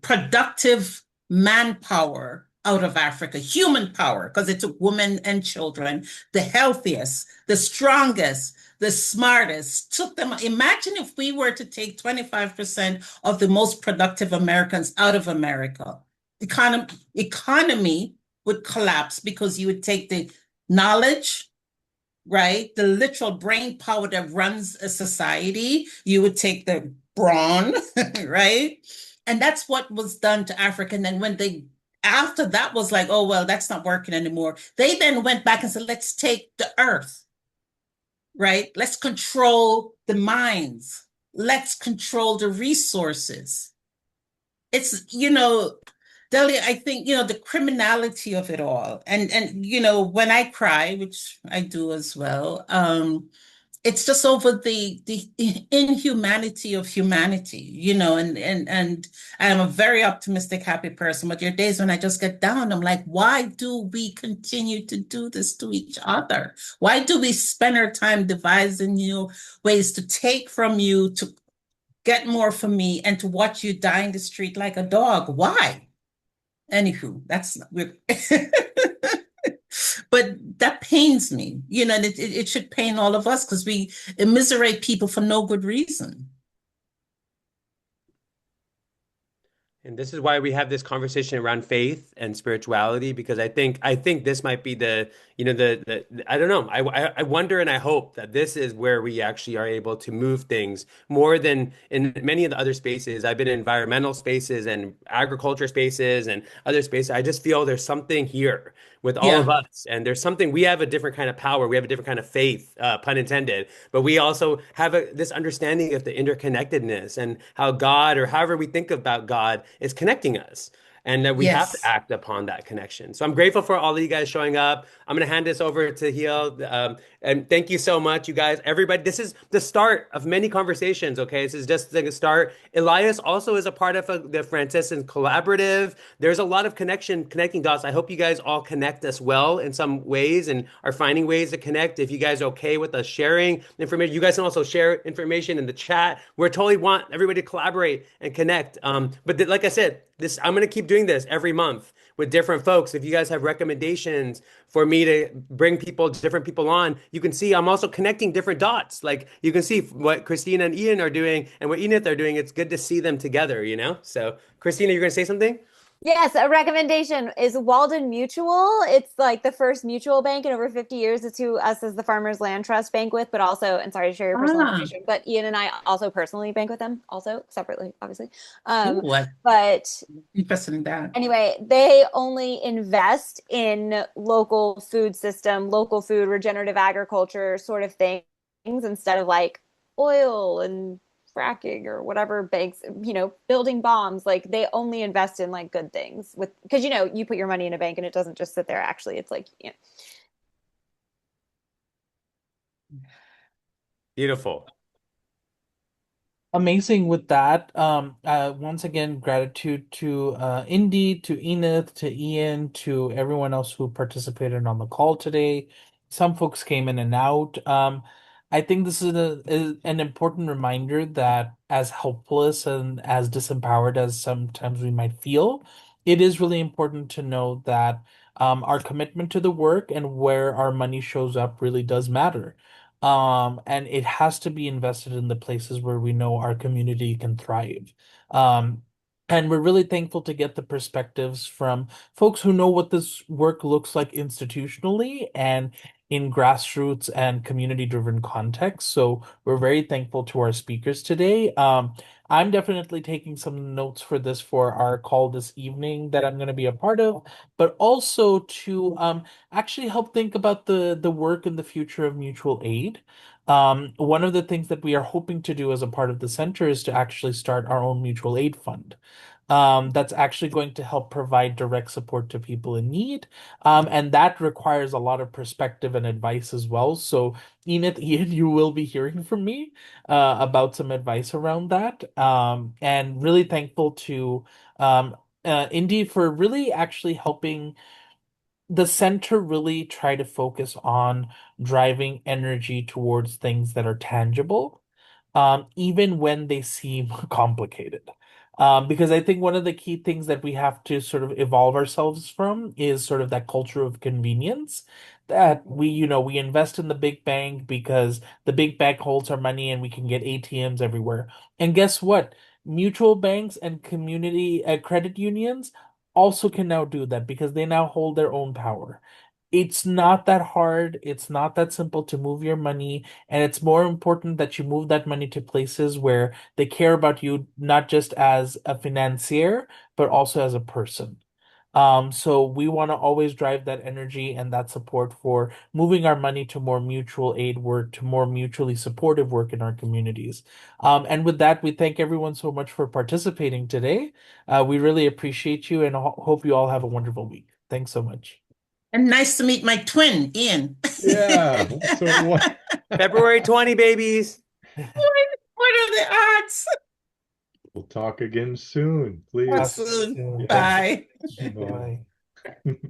[SPEAKER 3] productive manpower out of Africa, human power, because it took women and children, the healthiest, the strongest, the smartest, took them. Imagine if we were to take 25% of the most productive Americans out of America. Economy would collapse because you would take the knowledge, right? The literal brain power that runs a society. You would take the brawn, right? And that's what was done to Africa. And then when after that was like, oh, well, that's not working anymore. They then went back and said, let's take the earth, right? Let's control the mines. Let's control the resources. It's, Delia, I think, the criminality of it all. And when I cry, which I do as well, it's just over the inhumanity of humanity, and I'm a very optimistic, happy person, but there are days when I just get down. I'm like, why do we continue to do this to each other? Why do we spend our time devising new ways to take from you, to get more from me, and to watch you die in the street like a dog? Why? Anywho, but that pains me, and it should pain all of us because we immiserate people for no good reason.
[SPEAKER 1] And this is why we have this conversation around faith and spirituality, because I think this might be the I don't know. I wonder and I hope that this is where we actually are able to move things more than in many of the other spaces. I've been in environmental spaces and agriculture spaces and other spaces. I just feel there's something here with all of us, and there's something. We have a different kind of power. We have a different kind of faith, pun intended. But we also have this understanding of the interconnectedness and how God, or however we think about God, is connecting us. and that we have to
[SPEAKER 3] Yes.
[SPEAKER 1] act upon that connection. So I'm grateful for all of you guys showing up. I'm going to hand this over to Heel. And thank you so much, you guys. Everybody, this is the start of many conversations, okay? This is just the start. Elias also is a part of the Franciscan Collaborative. There's a lot of connecting dots. I hope you guys all connect as well in some ways and are finding ways to connect. If you guys are okay with us sharing information, you guys can also share information in the chat. We totally want everybody to collaborate and connect. But like I said, I'm going to keep doing this every month with different folks. If you guys have recommendations for me to bring different people on, you can see I'm also connecting different dots. Like you can see what Christina and Ian are doing and what Enith are doing. It's good to see them together, you know? So Christina, you're going to say something?
[SPEAKER 5] Yes, a recommendation is Walden Mutual. It's like the first mutual bank in over 50 years. It's who us as the Farmers Land Trust bank with, but also, and sorry to share your personal information, but Ian and I also personally bank with them, also separately, obviously. But
[SPEAKER 3] Interested in that.
[SPEAKER 5] anyway, they only invest in local food system, local food, regenerative agriculture sort of things instead of like oil and fracking or whatever banks, building bombs. Like they only invest in like good things because you put your money in a bank and it doesn't just sit there. Actually, it's like
[SPEAKER 1] Beautiful.
[SPEAKER 2] Amazing with that. Once again, gratitude to Indy, to Enith, to Ian, to everyone else who participated on the call today. Some folks came in and out. I think this is an important reminder that as helpless and as disempowered as sometimes we might feel, it is really important to know that our commitment to the work and where our money shows up really does matter. And it has to be invested in the places where we know our community can thrive. Um, and we're really thankful to get the perspectives from folks who know what this work looks like institutionally and in grassroots and community-driven contexts. So we're very thankful to our speakers today. I'm definitely taking some notes for this for our call this evening that I'm going to be a part of, but also to actually help think about the work and the future of mutual aid. One of the things that we are hoping to do as a part of the center is to actually start our own mutual aid fund. That's actually going to help provide direct support to people in need. And that requires a lot of perspective and advice as well. So, Enid, Ian, you will be hearing from me about some advice around that. And really thankful to Indy for really actually helping the center really try to focus on driving energy towards things that are tangible, even when they seem complicated. Because I think one of the key things that we have to sort of evolve ourselves from is sort of that culture of convenience that we invest in the big bank because the big bank holds our money and we can get ATMs everywhere. And guess what? Mutual banks and community credit unions also can now do that because they now hold their own power. It's not that hard. It's not that simple to move your money. And it's more important that you move that money to places where they care about you, not just as a financier, but also as a person. So we want to always drive that energy and that support for moving our money to more mutual aid work, to more mutually supportive work in our communities. And with that, we thank everyone so much for participating today. We really appreciate you and hope you all have a wonderful week. Thanks so much.
[SPEAKER 3] And nice to meet my twin, Ian.
[SPEAKER 4] Yeah. So what?
[SPEAKER 1] February 20, babies.
[SPEAKER 3] What are the odds?
[SPEAKER 4] We'll talk again soon, please.
[SPEAKER 3] Talk
[SPEAKER 2] Talk to you
[SPEAKER 3] soon.
[SPEAKER 2] soon.
[SPEAKER 3] Bye.
[SPEAKER 2] Bye.